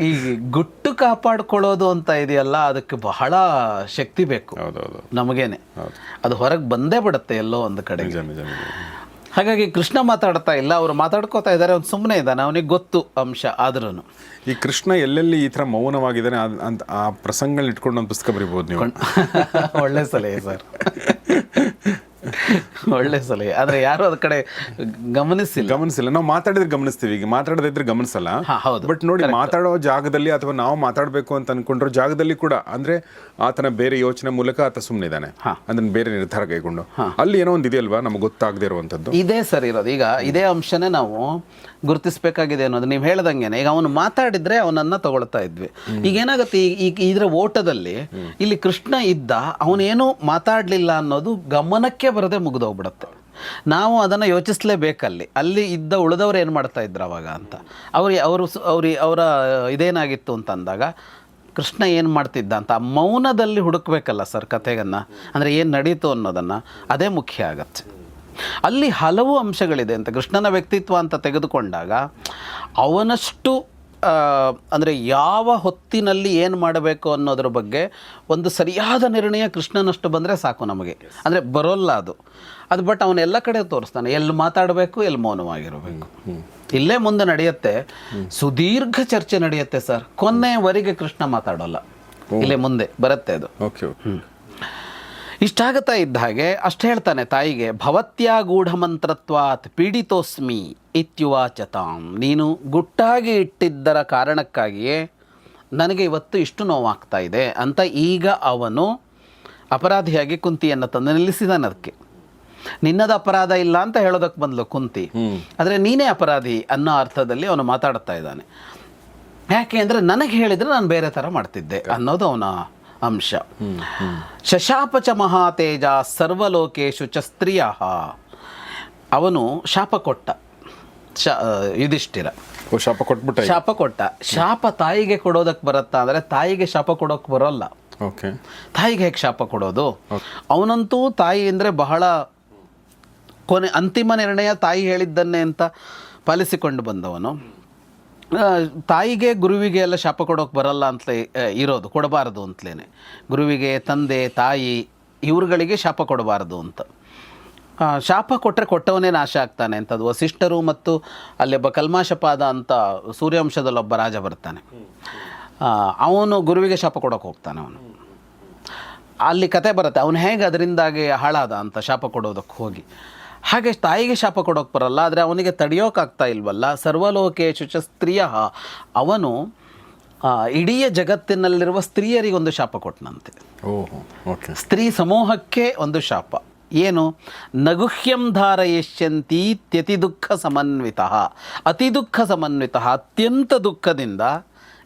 ಈ ಗುಟ್ಟು ಕಾಪಾಡ್ಕೊಳ್ಳೋದು ಅಂತ ಇದೆಯಲ್ಲ, ಅದಕ್ಕೆ ಬಹಳ ಶಕ್ತಿ ಬೇಕು ನಮಗೇನೆ. ಅದು ಹೊರಗೆ ಬಂದೇ ಬಿಡುತ್ತೆ ಎಲ್ಲೋ ಒಂದು ಕಡೆ. ಹಾಗಾಗಿ ಕೃಷ್ಣ ಮಾತಾಡ್ತಾ ಇಲ್ಲ, ಅವರು ಮಾತಾಡ್ಕೋತಾ ಇದ್ದಾರೆ, ಅವ್ನು ಸುಮ್ಮನೆ ಇದ್ದಾನೆ, ಅವನಿಗೆ ಗೊತ್ತು ಅಂಶ. ಆದ್ರೂ ಈ ಕೃಷ್ಣ ಎಲ್ಲೆಲ್ಲಿ ಈ ಥರ ಮೌನವಾಗಿದ್ದಾನೆ ಅಂತ ಆ ಪ್ರಸಂಗಗಳನ್ನ ಇಟ್ಕೊಂಡು ಒಂದು ಪುಸ್ತಕ ಬರೀಬೋದು ನೀವು. ಒಳ್ಳೆ ಸಲಹೆ ಸರ್, ಒಳ್ಳೆ ಸಲಹೆ. ಆದರೆ ಯಾರು ಅದ ಕಡೆ ಗಮನಿಸಿಲ್ಲ. ನಾವು ಮಾತಾಡಿದ್ರೆ ಗಮನಿಸ್ತೀವಿ, ಈಗ ಮಾತಾಡದೇ ಇದ್ರೆ ಗಮನಿಸಲ್ಲ. ಬಟ್ ನೋಡಿ, ಮಾತಾಡೋ ಜಾಗದಲ್ಲಿ ಅಥವಾ ನಾವು ಮಾತಾಡಬೇಕು ಅಂತ ಅನ್ಕೊಂಡಿರೋ ಜಾಗದಲ್ಲಿ ಕೂಡ, ಅಂದ್ರೆ ಆತನ ಬೇರೆ ಯೋಚನೆ ಮೂಲಕ ಆತ ಸುಮ್ಮನೆ ಇದ್ದಾನೆ, ಅದನ್ನ ಬೇರೆ ನಿರ್ಧಾರ ಕೈಗೊಂಡು ಅಲ್ಲಿ ಏನೋ ಒಂದು ಇದೆಯಲ್ವಾ ನಮ್ಗೆ ಗೊತ್ತಾಗದೇ ಇರುವಂಥದ್ದು. ಇದೇ ಸರ್ ಇರೋದು. ಈಗ ಇದೇ ಅಂಶನೇ ನಾವು ಗುರುತಿಸ್ಬೇಕಾಗಿದೆ ಅನ್ನೋದು. ನೀವು ಹೇಳ್ದಂಗೆನೆ, ಈಗ ಅವನು ಮಾತಾಡಿದ್ರೆ ಅವನನ್ನ ತಗೊಳ್ತಾ ಇದ್ವಿ. ಈಗ ಏನಾಗುತ್ತೆ, ಈಗ ಇದರ ಓಟದಲ್ಲಿ ಇಲ್ಲಿ ಕೃಷ್ಣ ಇದ್ದ, ಅವನೇನು ಮಾತಾಡಲಿಲ್ಲ ಅನ್ನೋದು ಗಮನಕ್ಕೆ ಬರದೆ ಮುಗಿದೋಗ್ಬಿಡುತ್ತೆ. ನಾವು ಅದನ್ನು ಯೋಚಿಸಲೇಬೇಕಲ್ಲಿ. ಅಲ್ಲಿ ಇದ್ದ ಉಳಿದವ್ರು ಏನು ಮಾಡ್ತಾ ಇದ್ರು ಅವಾಗ ಅಂತ. ಅವರ ಇದೇನಾಗಿತ್ತು ಅಂತ ಅಂದಾಗ, ಕೃಷ್ಣ ಏನು ಮಾಡ್ತಿದ್ದ ಅಂತ ಮೌನದಲ್ಲಿ ಹುಡುಕ್ಬೇಕಲ್ಲ ಸರ್ ಕಥೆಗನ್ನು. ಅಂದರೆ ಏನು ನಡೀತು ಅನ್ನೋದನ್ನು, ಅದೇ ಮುಖ್ಯ ಆಗತ್ತೆ. ಅಲ್ಲಿ ಹಲವು ಅಂಶಗಳಿದೆ ಅಂತ. ಕೃಷ್ಣನ ವ್ಯಕ್ತಿತ್ವ ಅಂತ ತೆಗೆದುಕೊಂಡಾಗ ಅವನಷ್ಟು ಅಂದರೆ ಯಾವ ಹೊತ್ತಿನಲ್ಲಿ ಏನು ಮಾಡಬೇಕು ಅನ್ನೋದ್ರ ಬಗ್ಗೆ ಒಂದು ಸರಿಯಾದ ನಿರ್ಣಯ ಕೃಷ್ಣನಷ್ಟು ಬಂದರೆ ಸಾಕು ನಮಗೆ. ಅಂದರೆ ಬರೋಲ್ಲ ಅದು. ಬಟ್ ಅವನೆಲ್ಲ ಕಡೆ ತೋರಿಸ್ತಾನೆ, ಎಲ್ಲಿ ಮಾತಾಡಬೇಕು, ಎಲ್ಲಿ ಮೌನವಾಗಿರಬೇಕು. ಇಲ್ಲೇ ಮುಂದೆ ನಡೆಯುತ್ತೆ, ಸುದೀರ್ಘ ಚರ್ಚೆ ನಡೆಯುತ್ತೆ ಸರ್. ಕೊನೆಯವರೆಗೆ ಕೃಷ್ಣ ಮಾತಾಡೋಲ್ಲ, ಇಲ್ಲೇ ಮುಂದೆ ಬರುತ್ತೆ ಅದು. ಇಷ್ಟಾಗುತ್ತಾ ಇದ್ದ ಹಾಗೆ ಅಷ್ಟು ಹೇಳ್ತಾನೆ ತಾಯಿಗೆ, ಭವತ್ಯಾ ಗೂಢಮಂತ್ರತ್ವಾತ್ ಪೀಡಿತೋಸ್ಮಿ ಇತ್ಯುವಾಚತಾಂ. ನೀನು ಗುಟ್ಟಾಗಿ ಇಟ್ಟಿದ್ದರ ಕಾರಣಕ್ಕಾಗಿಯೇ ನನಗೆ ಇವತ್ತು ಇಷ್ಟು ನೋವಾಗ್ತಾ ಇದೆ ಅಂತ ಈಗ ಅವನು ಅಪರಾಧಿಯಾಗಿ ಕುಂತಿಯನ್ನು ತಂದು ನಿಲ್ಲಿಸಿದಾನೆ. ಅದಕ್ಕೆ ನಿನ್ನದು ಅಪರಾಧ ಇಲ್ಲ ಅಂತ ಹೇಳೋದಕ್ಕೆ ಬಂದ್ಲು ಕುಂತಿ, ಆದರೆ ನೀನೇ ಅಪರಾಧಿ ಅನ್ನೋ ಅರ್ಥದಲ್ಲಿ ಅವನು ಮಾತಾಡ್ತಾ ಇದ್ದಾನೆ. ಯಾಕೆ ಅಂದರೆ ನನಗೆ ಹೇಳಿದರೆ ನಾನು ಬೇರೆ ಥರ ಮಾಡ್ತಿದ್ದೆ ಅನ್ನೋದು ಅವನ ಅಂಶ. ಶಶಾಪಚ ಮಹಾತೇಜ ಸರ್ವಲೋಕೇಶು ಚ ಸ್ತ್ರೀಯ. ಅವನು ಶಾಪ ಕೊಟ್ಟ ಯುಧಿಷ್ಠಿರ. ಶಾಪ ಕೊಟ್ಬಿಟ್ಟ. ಶಾಪ ಕೊಟ್ಟ. ಶಾಪ ತಾಯಿಗೆ ಕೊಡೋದಕ್ಕೆ ಬರುತ್ತಾ ಅಂದರೆ ತಾಯಿಗೆ ಶಾಪ ಕೊಡೋಕೆ ಬರೋಲ್ಲ. ಓಕೆ. ತಾಯಿಗೆ ಹೇಗೆ ಶಾಪ ಕೊಡೋದು? ಅವನಂತೂ ತಾಯಿ ಅಂದರೆ ಬಹಳ ಅಂತಿಮ ನಿರ್ಣಯ ತಾಯಿ ಹೇಳಿದ್ದನ್ನೇ ಅಂತ ಪಾಲಿಸಿಕೊಂಡು ಬಂದವನು. ತಾಯಿಗೆ ಗುರುವಿಗೆ ಎಲ್ಲ ಶಾಪ ಕೊಡೋಕೆ ಬರಲ್ಲ ಅಂತಲೇ ಇರೋದು, ಕೊಡಬಾರದು ಅಂತಲೇ. ಗುರುವಿಗೆ ತಂದೆ ತಾಯಿ ಇವ್ರುಗಳಿಗೆ ಶಾಪ ಕೊಡಬಾರದು ಅಂತ. ಶಾಪ ಕೊಟ್ಟರೆ ಕೊಟ್ಟವನೇ ನಾಶ ಆಗ್ತಾನೆ ಅಂತದ್ದು. ವಸಿಷ್ಠರು ಮತ್ತು ಅಲ್ಲೊಬ್ಬ ಕಲ್ಮಾಶಪಾದ ಅಂತ ಸೂರ್ಯವಂಶದಲ್ಲೊಬ್ಬ ರಾಜ ಬರ್ತಾನೆ. ಅವನು ಗುರುವಿಗೆ ಶಾಪ ಕೊಡೋಕೆ ಹೋಗ್ತಾನೆ. ಅವನು ಅಲ್ಲಿ ಕತೆ ಬರುತ್ತೆ ಅವನು ಹೇಗೆ ಅದರಿಂದಾಗಿ ಹಾಳಾದ ಅಂತ ಶಾಪ ಕೊಡೋದಕ್ಕೆ ಹೋಗಿ. ಹಾಗೆ ತಾಯಿಗೆ ಶಾಪ ಕೊಡೋಕೆ ಬರಲ್ಲ, ಆದರೆ ಅವನಿಗೆ ತಡೆಯೋಕ್ಕಾಗ್ತಾ ಇಲ್ವಲ್ಲ. ಸರ್ವಲೋಕೇಶು ಚ ಸ್ತ್ರೀಯ. ಅವನು ಇಡೀ ಜಗತ್ತಿನಲ್ಲಿರುವ ಸ್ತ್ರೀಯರಿಗೊಂದು ಶಾಪ ಕೊಟ್ಟನಂತೆ. ಓಕೆ. ಸ್ತ್ರೀ ಸಮೂಹಕ್ಕೆ ಒಂದು ಶಾಪ. ಏನು? ನಗುಹ್ಯಂ ಧಾರಯಿಷ್ಯಂತಿ ತ್ಯತಿ ದುಃಖ ಸಮನ್ವಿತ. ಅತಿ ದುಃಖ ಸಮನ್ವಿತ, ಅತ್ಯಂತ ದುಃಖದಿಂದ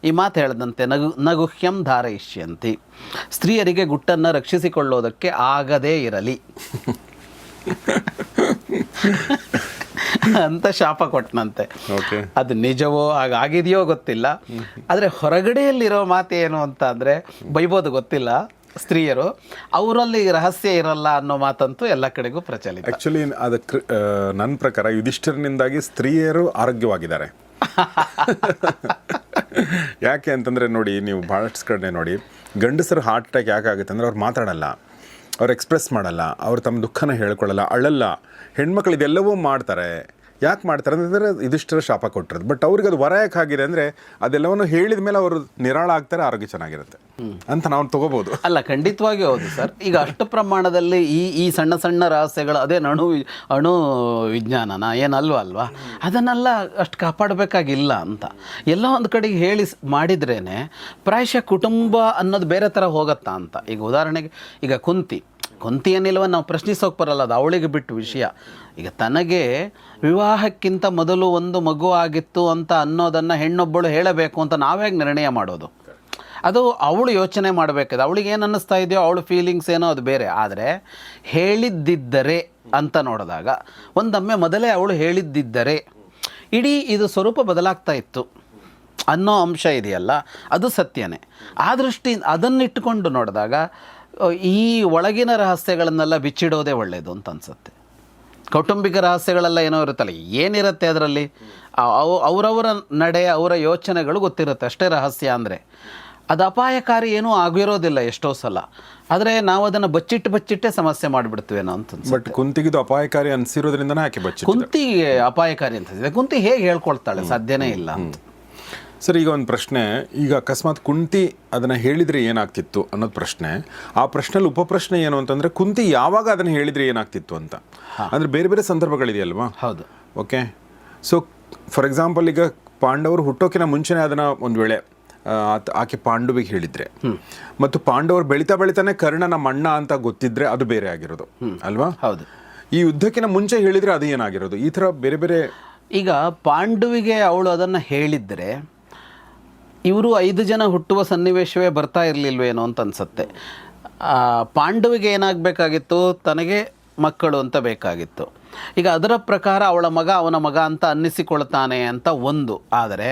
ಈ ಮಾತು ಹೇಳಿದಂತೆ ನಗುಹ್ಯಂ ಧಾರಯಿಷ್ಯಂತಿ. ಸ್ತ್ರೀಯರಿಗೆ ಗುಟ್ಟನ್ನು ರಕ್ಷಿಸಿಕೊಳ್ಳೋದಕ್ಕೆ ಆಗದೇ ಇರಲಿ ಅಂತ ಶಾಪ ಕೊಟ್ಟನಂತೆ. ಅದು ನಿಜವೋ ಹಾಗಾಗಿದೆಯೋ ಗೊತ್ತಿಲ್ಲ, ಆದರೆ ಹೊರಗಡೆಯಲ್ಲಿರೋ ಮಾತೇನು ಅಂತ ಅಂದರೆ ಬೈಬೋದು ಗೊತ್ತಿಲ್ಲ. ಸ್ತ್ರೀಯರು ಅವರಲ್ಲಿ ರಹಸ್ಯ ಇರಲ್ಲ ಅನ್ನೋ ಮಾತಂತೂ ಎಲ್ಲ ಕಡೆಗೂ ಪ್ರಚಲಿತ. ಆ್ಯಕ್ಚುಲಿ ಅದಕ್ಕೆ ನನ್ನ ಪ್ರಕಾರ ಯುಧಿಷ್ಠಿರನಿಂದಾಗಿ ಸ್ತ್ರೀಯರು ಆರೋಗ್ಯವಾಗಿದ್ದಾರೆ. ಯಾಕೆ ಅಂತಂದರೆ ನೋಡಿ, ನೀವು ಭಾಳಷ್ಟು ಕಡೆ ನೋಡಿ, ಗಂಡಸರು ಹಾರ್ಟ್ ಅಟ್ಯಾಕ್ ಯಾಕೆ ಆಗುತ್ತೆ ಅಂದರೆ ಅವ್ರು ಮಾತಾಡಲ್ಲ, ಅವ್ರು ಎಕ್ಸ್ಪ್ರೆಸ್ ಮಾಡಲ್ಲ, ಅವ್ರು ತಮ್ಮ ದುಃಖನ ಹೇಳ್ಕೊಳ್ಳಲ್ಲ, ಅಳಲ್ಲ. ಹೆಣ್ಮಕ್ಳು ಇದೆಲ್ಲವೂ ಮಾಡ್ತಾರೆ. ಯಾಕೆ ಮಾಡ್ತಾರೆ ಅಂತಂದರೆ ಇದಿಷ್ಟರ ಶಾಪ ಕೊಟ್ಟಿರೋದು. ಬಟ್ ಅವ್ರಿಗೆ ಅದು ವರ ಯಾಕೆ ಆಗಿದೆ ಅಂದರೆ ಅದೆಲ್ಲವನ್ನು ಹೇಳಿದ ಮೇಲೆ ಅವರು ನಿರಾಳ ಆಗ್ತಾರೆ, ಆರೋಗ್ಯ ಚೆನ್ನಾಗಿರುತ್ತೆ ಅಂತ ನಾವು ತಗೋಬೋದು. ಅಲ್ಲ, ಖಂಡಿತವಾಗಿ ಹೌದು ಸರ್. ಈಗ ಅಷ್ಟು ಪ್ರಮಾಣದಲ್ಲಿ ಈ ಸಣ್ಣ ಸಣ್ಣ ರಹಸ್ಯಗಳು, ಅದೇ ಅಣು ವಿಜ್ಞಾನನ ಏನಲ್ವಾ, ಅದನ್ನೆಲ್ಲ ಅಷ್ಟು ಕಾಪಾಡಬೇಕಾಗಿಲ್ಲ ಅಂತ ಎಲ್ಲ ಒಂದು ಕಡೆಗೆ ಹೇಳಿ ಮಾಡಿದ್ರೇ ಪ್ರಾಯಶಃ ಕುಟುಂಬ ಅನ್ನೋದು ಬೇರೆ ಥರ ಹೋಗುತ್ತಾ ಅಂತ. ಈಗ ಉದಾಹರಣೆಗೆ ಈಗ ಕುಂತಿಯ ನಿಲುವನ್ನು ನಾವು ಪ್ರಶ್ನಿಸೋಕೆ ಬರಲ್ಲ, ಅದು ಅವಳಿಗೆ ಬಿಟ್ಟು ವಿಷಯ. ಈಗ ತನಗೆ ವಿವಾಹಕ್ಕಿಂತ ಮೊದಲು ಒಂದು ಮಗು ಆಗಿತ್ತು ಅಂತ ಅನ್ನೋದನ್ನು ಹೆಣ್ಣೊಬ್ಬಳು ಹೇಳಬೇಕು ಅಂತ ನಾವ್ಯಾಗ ನಿರ್ಣಯ ಮಾಡೋದು? ಅದು ಅವಳು ಯೋಚನೆ ಮಾಡಬೇಕದು. ಅವಳಿಗೆ ಏನು ಅನ್ನಿಸ್ತಾ ಇದೆಯೋ ಅವಳು ಫೀಲಿಂಗ್ಸ್ ಏನೋ ಅದು ಬೇರೆ. ಆದರೆ ಹೇಳಿದ್ದಿದ್ದರೆ ಅಂತ ನೋಡಿದಾಗ ಒಂದೊಮ್ಮೆ ಮೊದಲೇ ಅವಳು ಹೇಳಿದ್ದಿದ್ದರೆ ಇಡೀ ಇದು ಸ್ವರೂಪ ಬದಲಾಗ್ತಾ ಇತ್ತು ಅನ್ನೋ ಅಂಶ ಇದೆಯಲ್ಲ, ಅದು ಸತ್ಯನೇ. ಆ ದೃಷ್ಟಿ ಅದನ್ನಿಟ್ಟುಕೊಂಡು ನೋಡಿದಾಗ ಈ ಒಳಗಿನ ರಹಸ್ಯಗಳನ್ನೆಲ್ಲ ಬಿಚ್ಚಿಡೋದೇ ಒಳ್ಳೆಯದು ಅಂತ ಅನಿಸುತ್ತೆ. ಕೌಟುಂಬಿಕ ರಹಸ್ಯಗಳೆಲ್ಲ ಏನೋ ಇರುತ್ತಲ್ಲ, ಏನಿರುತ್ತೆ ಅದರಲ್ಲಿ? ಅವರವರ ನಡೆ, ಅವರ ಯೋಚನೆಗಳು ಗೊತ್ತಿರುತ್ತೆ ಅಷ್ಟೇ. ರಹಸ್ಯ ಅಂದರೆ ಅದು ಅಪಾಯಕಾರಿ ಏನೂ ಆಗಿರೋದಿಲ್ಲ ಎಷ್ಟೋ ಸಲ, ಆದರೆ ನಾವು ಅದನ್ನು ಬಚ್ಚಿಟ್ಟೇ ಸಮಸ್ಯೆ ಮಾಡಿಬಿಡ್ತೀವೇನೋ ಅಂತ. ಬಟ್ ಕುಂತಿಗಿದು ಅಪಾಯಕಾರಿ ಅನಿಸಿರೋದ್ರಿಂದನೇ ಯಾಕೆ ಕುಂತಿಗೆ ಅಪಾಯಕಾರಿ ಅನಿಸಿದೆ? ಕುಂತಿ ಹೇಗೆ ಹೇಳ್ಕೊಳ್ತಾಳೆ? ಸಾಧ್ಯನೇ ಇಲ್ಲ ಅಂತ. ಸರ್, ಈಗ ಒಂದು ಪ್ರಶ್ನೆ, ಈಗ ಅಕಸ್ಮಾತ್ ಕುಂತಿ ಅದನ್ನು ಹೇಳಿದರೆ ಏನಾಗ್ತಿತ್ತು ಅನ್ನೋದು ಪ್ರಶ್ನೆ. ಆ ಪ್ರಶ್ನೆಯಲ್ಲಿ ಉಪಪ್ರಶ್ನೆ ಏನು ಅಂತಂದರೆ ಕುಂತಿ ಯಾವಾಗ ಅದನ್ನು ಹೇಳಿದರೆ ಏನಾಗ್ತಿತ್ತು ಅಂತ. ಅಂದರೆ ಬೇರೆ ಬೇರೆ ಸಂದರ್ಭಗಳಿದೆಯಲ್ವಾ? ಹೌದು. ಓಕೆ. ಸೊ ಫಾರ್ ಎಕ್ಸಾಂಪಲ್, ಈಗ ಪಾಂಡವರು ಹುಟ್ಟೋಕಿನ ಮುಂಚೆನೇ ಅದನ್ನು ಒಂದು ವೇಳೆ ಆಕೆ ಪಾಂಡವಿಗೆ ಹೇಳಿದರೆ, ಮತ್ತು ಪಾಂಡವರು ಬೆಳೀತಾನೆ ಕರ್ಣ ನಮ್ಮ ಅಣ್ಣ ಅಂತ ಗೊತ್ತಿದ್ರೆ ಅದು ಬೇರೆ ಆಗಿರೋದು ಅಲ್ವಾ? ಹೌದು. ಈ ಯುದ್ಧಕ್ಕಿಂತ ಮುಂಚೆ ಹೇಳಿದರೆ ಅದು ಏನಾಗಿರೋದು? ಈ ಥರ ಬೇರೆ ಬೇರೆ. ಈಗ ಪಾಂಡವಿಗೆ ಅವಳು ಅದನ್ನು ಹೇಳಿದರೆ ಇವರು 5 ಜನ ಹುಟ್ಟುವ ಸನ್ನಿವೇಶವೇ ಬರ್ತಾ ಇರಲಿಲ್ವೇನೋ ಅಂತ ಅನಿಸುತ್ತೆ. ಪಾಂಡವಿಗೆ ಏನಾಗಬೇಕಾಗಿತ್ತು? ತನಗೆ ಮಕ್ಕಳು ಅಂತ ಬೇಕಾಗಿತ್ತು. ಈಗ ಅದರ ಪ್ರಕಾರ ಅವಳ ಮಗ ಅವನ ಮಗ ಅಂತ ಅನ್ನಿಸಿಕೊಳ್ತಾನೆ ಅಂತ ಒಂದು. ಆದರೆ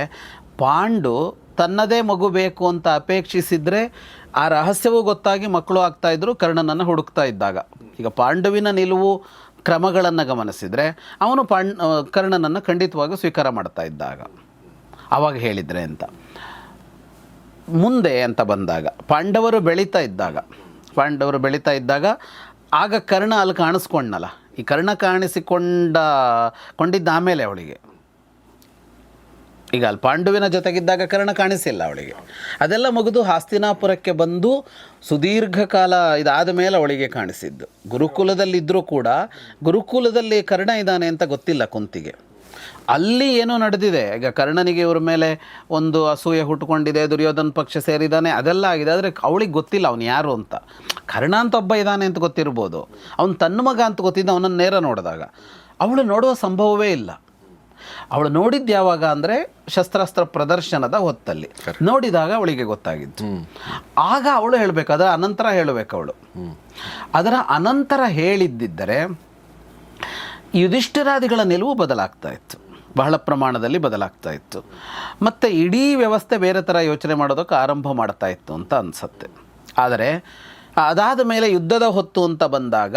ಪಾಂಡು ತನ್ನದೇ ಮಗು ಬೇಕು ಅಂತ ಅಪೇಕ್ಷಿಸಿದರೆ ಆ ರಹಸ್ಯವೂ ಗೊತ್ತಾಗಿ ಮಕ್ಕಳು ಆಗ್ತಾಯಿದ್ರು ಕರ್ಣನನ್ನು ಹುಡುಕ್ತಾ ಇದ್ದಾಗ. ಈಗ ಪಾಂಡುವಿನ ನಿಲುವು ಕ್ರಮಗಳನ್ನು ಗಮನಿಸಿದರೆ ಅವನು ಕರ್ಣನನ್ನು ಖಂಡಿತವಾಗಿ ಸ್ವೀಕಾರ ಮಾಡ್ತಾ ಇದ್ದಾಗ ಆವಾಗ ಹೇಳಿದರೆ ಅಂತ. ಮುಂದೆ ಅಂತ ಬಂದಾಗ ಪಾಂಡವರು ಬೆಳೀತಾ ಇದ್ದಾಗ ಆಗ ಕರ್ಣ ಅಲ್ಲಿ ಕಾಣಿಸ್ಕೊಂಡನಲ್ಲ. ಈ ಕರ್ಣ ಕೊಂಡಿದ್ದ ಆಮೇಲೆ ಅವಳಿಗೆ, ಈಗ ಅಲ್ಲಿ ಪಾಂಡುವಿನ ಜೊತೆಗಿದ್ದಾಗ ಕರ್ಣ ಕಾಣಿಸಿಲ್ಲ ಅವಳಿಗೆ. ಅದೆಲ್ಲ ಮುಗಿದು ಹಸ್ತಿನಾಪುರಕ್ಕೆ ಬಂದು ಸುದೀರ್ಘ ಕಾಲ ಇದಾದ ಮೇಲೆ ಅವಳಿಗೆ ಕಾಣಿಸಿದ್ದು. ಗುರುಕುಲದಲ್ಲಿದ್ದರೂ ಕೂಡ ಗುರುಕುಲದಲ್ಲಿ ಕರ್ಣ ಇದ್ದಾನೆ ಅಂತ ಗೊತ್ತಿಲ್ಲ ಕುಂತಿಗೆ. ಅಲ್ಲಿ ಏನೋ ನಡೆದಿದೆ. ಈಗ ಕರ್ಣನಿಗೆ ಇವ್ರ ಮೇಲೆ ಒಂದು ಅಸೂಯೆ ಹುಟ್ಟುಕೊಂಡಿದೆ, ದುರ್ಯೋಧನ ಪಕ್ಷ ಸೇರಿದ್ದಾನೆ, ಅದೆಲ್ಲ ಆಗಿದೆ. ಆದರೆ ಅವಳಿಗೆ ಗೊತ್ತಿಲ್ಲ ಅವನು ಯಾರು ಅಂತ. ಕರ್ಣ ಅಂತ ಒಬ್ಬ ಇದ್ದಾನೆ ಅಂತ ಗೊತ್ತಿರ್ಬೋದು, ಅವನು ತನ್ನ ಮಗ ಅಂತ ಗೊತ್ತಿದ್ದ ಅವನನ್ನು ನೇರ ನೋಡಿದಾಗ. ಅವಳು ನೋಡುವ ಸಂಭವವೇ ಇಲ್ಲ. ಅವಳು ನೋಡಿದ್ದು ಯಾವಾಗ ಅಂದರೆ ಶಸ್ತ್ರಾಸ್ತ್ರ ಪ್ರದರ್ಶನದ ಹೊತ್ತಲ್ಲಿ ನೋಡಿದಾಗ ಅವಳಿಗೆ ಗೊತ್ತಾಗಿತ್ತು. ಆಗ ಅವಳು ಹೇಳಬೇಕು, ಅದರ ಅನಂತರ ಹೇಳಬೇಕು ಅವಳು. ಅದರ ಅನಂತರ ಹೇಳಿದ್ದಿದ್ದರೆ ಯುಧಿಷ್ಠಿರಾದಿಗಳ ನಿಲುವು ಬದಲಾಗ್ತಾ ಇತ್ತು, ಬಹಳ ಪ್ರಮಾಣದಲ್ಲಿ ಬದಲಾಗ್ತಾ ಇತ್ತು. ಮತ್ತು ಇಡೀ ವ್ಯವಸ್ಥೆ ಬೇರೆ ಥರ ಯೋಚನೆ ಮಾಡೋದಕ್ಕೆ ಆರಂಭ ಮಾಡ್ತಾ ಇತ್ತು ಅಂತ ಅನಿಸುತ್ತೆ. ಆದರೆ ಅದಾದ ಮೇಲೆ ಯುದ್ಧದ ಹೊತ್ತು ಅಂತ ಬಂದಾಗ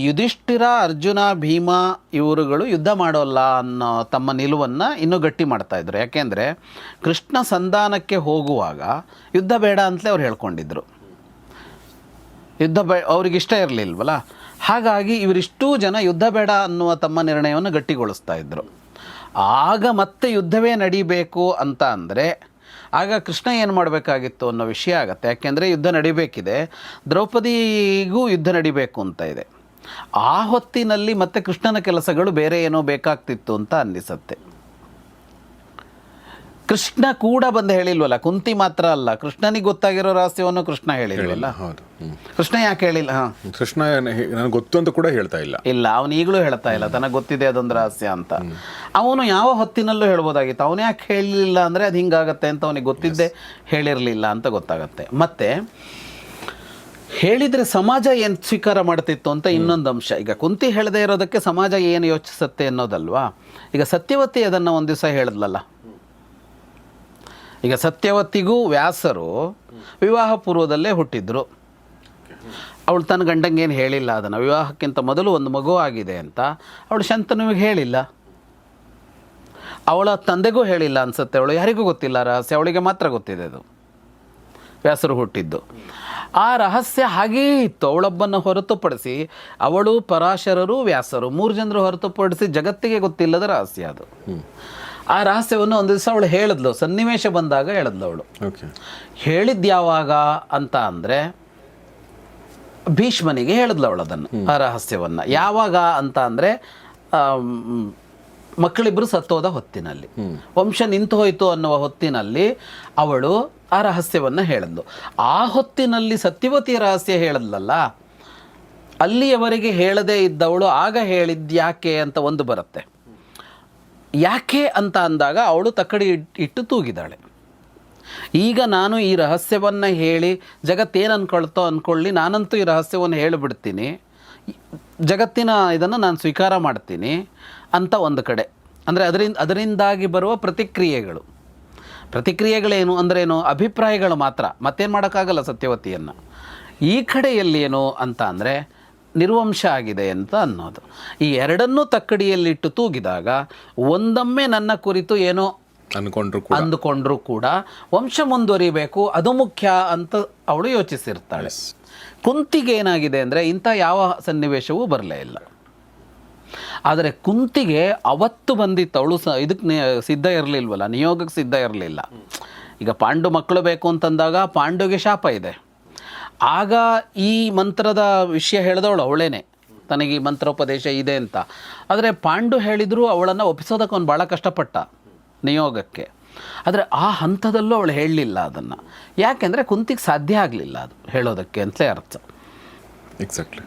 ಯುಧಿಷ್ಠಿರ, ಅರ್ಜುನ, ಭೀಮ ಇವರುಗಳು ಯುದ್ಧ ಮಾಡೋಲ್ಲ ಅನ್ನೋ ತಮ್ಮ ನಿಲುವನ್ನು ಇನ್ನೂ ಗಟ್ಟಿ ಮಾಡ್ತಾಯಿದ್ರು. ಯಾಕೆಂದರೆ ಕೃಷ್ಣ ಸಂಧಾನಕ್ಕೆ ಹೋಗುವಾಗ ಯುದ್ಧ ಬೇಡ ಅಂತಲೇ ಅವ್ರು ಹೇಳ್ಕೊಂಡಿದ್ರು. ಯುದ್ಧ ಅವ್ರಿಗಿಷ್ಟ ಇರಲಿಲ್ವಲ್ಲ. ಹಾಗಾಗಿ ಇವರಿಷ್ಟೂ ಜನ ಯುದ್ಧ ಬೇಡ ಅನ್ನುವ ತಮ್ಮ ನಿರ್ಣಯವನ್ನು ಗಟ್ಟಿಗೊಳಿಸ್ತಾ ಇದ್ದರು. ಆಗ ಮತ್ತೆ ಯುದ್ಧವೇ ನಡಿಬೇಕು ಅಂತ ಅಂದರೆ ಆಗ ಕೃಷ್ಣ ಏನು ಮಾಡಬೇಕಾಗಿತ್ತು ಅನ್ನೋ ವಿಷಯ ಆಗತ್ತೆ. ಯಾಕೆಂದರೆ ಯುದ್ಧ ನಡಿಬೇಕಿದೆ, ದ್ರೌಪದಿಗೂ ಯುದ್ಧ ನಡಿಬೇಕು ಅಂತ ಇದೆ. ಆ ಹೊತ್ತಿನಲ್ಲಿ ಮತ್ತೆ ಕೃಷ್ಣನ ಕೆಲಸಗಳು ಬೇರೆ ಏನೋ ಬೇಕಾಗ್ತಿತ್ತು ಅಂತ ಅನ್ನಿಸುತ್ತೆ. ಕೃಷ್ಣ ಕೂಡ ಬಂದು ಹೇಳಿಲ್ವಲ್ಲ, ಕುಂತಿ ಮಾತ್ರ ಅಲ್ಲ, ಕೃಷ್ಣನಿಗೆ ಗೊತ್ತಾಗಿರೋ ರಹಸ್ಯವನ್ನು ಕೃಷ್ಣ ಹೇಳಿಲ್ವಲ್ಲ. ಹೌದು. ಕೃಷ್ಣ ಯಾಕೆ ಹೇಳಿಲ್ಲ? ಕೃಷ್ಣ ನನಗೆ ಗೊತ್ತು ಅಂತ ಕೂಡ ಹೇಳ್ತಾ ಇಲ್ಲ. ಅವನು ಈಗಲೂ ಹೇಳ್ತಾ ಇಲ್ಲ ತನಗೆ ಗೊತ್ತಿದೆ ಅದೊಂದು ರಹಸ್ಯ ಅಂತ. ಅವನು ಯಾವ ಹೊತ್ತಿನಲ್ಲೂ ಹೇಳ್ಬೋದಾಗಿತ್ತು. ಅವನು ಯಾಕೆ ಹೇಳಲಿಲ್ಲ ಅಂದರೆ ಅದು ಹಿಂಗಾಗತ್ತೆ ಅಂತ ಅವನಿಗೆ ಗೊತ್ತಿದ್ದೆ ಹೇಳಿರಲಿಲ್ಲ ಅಂತ ಗೊತ್ತಾಗತ್ತೆ. ಮತ್ತು ಹೇಳಿದರೆ ಸಮಾಜ ಏನು ಸ್ವೀಕಾರ ಮಾಡ್ತಿತ್ತು ಅಂತ ಇನ್ನೊಂದು ಅಂಶ. ಈಗ ಕುಂತಿ ಹೇಳದೇ ಇರೋದಕ್ಕೆ ಸಮಾಜ ಏನು ಯೋಚಿಸುತ್ತೆ ಅನ್ನೋದಲ್ವಾ. ಈಗ ಸತ್ಯವತಿ ಅದನ್ನು ಒಂದು ದಿವಸ ಹೇಳಿದ್ಲಲ್ಲ. ಈಗ ಸತ್ಯವತಿಗೂ ವ್ಯಾಸರು ವಿವಾಹ ಪೂರ್ವದಲ್ಲೇ ಹುಟ್ಟಿದ್ರು. ಅವಳು ತನ್ನ ಗಂಡಂಗೇನು ಹೇಳಿಲ್ಲ ಅದನ್ನು. ವಿವಾಹಕ್ಕಿಂತ ಮೊದಲು ಒಂದು ಮಗು ಆಗಿದೆ ಅಂತ ಅವಳು ಶಂತನುವಿಗೆ ಹೇಳಿಲ್ಲ, ಅವಳ ತಂದೆಗೂ ಹೇಳಿಲ್ಲ ಅನಿಸುತ್ತೆ. ಅವಳು ಯಾರಿಗೂ ಗೊತ್ತಿಲ್ಲ ರಹಸ್ಯ, ಅವಳಿಗೆ ಮಾತ್ರ ಗೊತ್ತಿದೆ ಅದು ವ್ಯಾಸರು ಹುಟ್ಟಿದ್ದು. ಆ ರಹಸ್ಯ ಹಾಗೇ ಇತ್ತು. ಅವಳೊಬ್ಬನ್ನು ಹೊರತುಪಡಿಸಿ, ಅವಳು, ಪರಾಶರರು, ವ್ಯಾಸರು 3 ಜನರು ಹೊರತುಪಡಿಸಿ ಜಗತ್ತಿಗೆ ಗೊತ್ತಿಲ್ಲದ ರಹಸ್ಯ ಅದು. ಆ ರಹಸ್ಯವನ್ನು ಒಂದು ದಿವಸ ಅವಳು ಹೇಳಿದ್ಲು, ಸನ್ನಿವೇಶ ಬಂದಾಗ ಹೇಳಿದ್ಲು ಅವಳು. ಹೇಳಿದ್ದು ಯಾವಾಗ ಅಂತ ಅಂದರೆ ಭೀಷ್ಮನಿಗೆ ಹೇಳಿದ್ಲು ಅವಳು ಅದನ್ನು, ಆ ರಹಸ್ಯವನ್ನು. ಯಾವಾಗ ಅಂತ ಅಂದರೆ ಮಕ್ಕಳಿಬ್ಬರು ಸತ್ತೋದ ಹೊತ್ತಿನಲ್ಲಿ, ವಂಶ ನಿಂತು ಹೋಯಿತು ಅನ್ನುವ ಹೊತ್ತಿನಲ್ಲಿ ಅವಳು ಆ ರಹಸ್ಯವನ್ನು ಹೇಳಿದ್ಲು. ಆ ಹೊತ್ತಿನಲ್ಲಿ ಸತ್ಯವತಿಯ ರಹಸ್ಯ ಹೇಳಿದ್ಲಲ್ಲ, ಅಲ್ಲಿಯವರೆಗೆ ಹೇಳದೇ ಇದ್ದವಳು ಆಗ ಹೇಳಿದ್ಯಾಕೆ ಅಂತ ಒಂದು ಬರುತ್ತೆ. ಯಾಕೆ ಅಂತ ಅಂದಾಗ ಅವಳು ತಕ್ಕಡಿ ಇಟ್ಟು ತೂಗಿದಾಳೆ. ಈಗ ನಾನು ಈ ರಹಸ್ಯವನ್ನು ಹೇಳಿ ಜಗತ್ತೇನು ಅಂದ್ಕೊಳ್ತೋ ಅಂದ್ಕೊಳ್ಳಿ, ನಾನಂತೂ ಈ ರಹಸ್ಯವನ್ನು ಹೇಳಿಬಿಡ್ತೀನಿ, ಜಗತ್ತಿನ ಇದನ್ನು ನಾನು ಸ್ವೀಕಾರ ಮಾಡ್ತೀನಿ ಅಂತ ಒಂದು ಕಡೆ. ಅಂದರೆ ಅದರಿಂದಾಗಿ ಬರುವ ಪ್ರತಿಕ್ರಿಯೆಗಳೇನು ಅಂದ್ರೇನು? ಅಭಿಪ್ರಾಯಗಳು ಮಾತ್ರ, ಮತ್ತೇನು ಮಾಡೋಕ್ಕಾಗಲ್ಲ ಸತ್ಯವತಿಯನ್ನು. ಈ ಕಡೆಯಲ್ಲೇನು ಅಂತ ಅಂದರೆ ನಿರ್ವಂಶ ಆಗಿದೆ ಅಂತ ಅನ್ನೋದು. ಈ ಎರಡನ್ನೂ ತಕ್ಕಡಿಯಲ್ಲಿಟ್ಟು ತೂಗಿದಾಗ ಒಂದೊಮ್ಮೆ ನನ್ನ ಕುರಿತು ಏನೋ ಅಂದುಕೊಂಡ್ರೂ ಕೂಡ ವಂಶ ಮುಂದುವರಿಬೇಕು, ಅದು ಮುಖ್ಯ ಅಂತ ಅವಳು ಯೋಚಿಸಿರ್ತಾಳೆ. ಕುಂತಿಗೆ ಏನಾಗಿದೆ ಅಂದರೆ ಇಂಥ ಯಾವ ಸನ್ನಿವೇಶವೂ ಬರಲೇ ಇಲ್ಲ. ಆದರೆ ಕುಂತಿಗೆ ಅವತ್ತು ಬಂದಿತ್ತು, ಅವಳು ಇದಕ್ಕೆ ಸಿದ್ಧ ಇರಲಿಲ್ವಲ್ಲ, ನಿಯೋಗಕ್ಕೆ ಸಿದ್ಧ ಇರಲಿಲ್ಲ. ಈಗ ಪಾಂಡು ಮಕ್ಕಳು ಬೇಕು ಅಂತಂದಾಗ ಪಾಂಡುಗೆ ಶಾಪ ಇದೆ. ಆಗ ಈ ಮಂತ್ರದ ವಿಷಯ ಹೇಳಿದವಳು ಅವಳೇನೆ, ತನಗೆ ಈ ಮಂತ್ರೋಪದೇಶ ಇದೆ ಅಂತ. ಆದರೆ ಪಾಂಡು ಹೇಳಿದರೂ ಅವಳನ್ನು ಒಪ್ಪಿಸೋದಕ್ಕೆ ಅವನು ಭಾಳ ಕಷ್ಟಪಟ್ಟ ನಿಯೋಗಕ್ಕೆ. ಆದರೆ ಆ ಹಂತದಲ್ಲೂ ಅವಳು ಹೇಳಲಿಲ್ಲ ಅದನ್ನು. ಯಾಕೆಂದರೆ ಕುಂತಿಗೆ ಸಾಧ್ಯ ಆಗಲಿಲ್ಲ ಅದು ಹೇಳೋದಕ್ಕೆ ಅಂತಲೇ ಅರ್ಥ. ಎಕ್ಸಾಕ್ಟ್ಲಿ.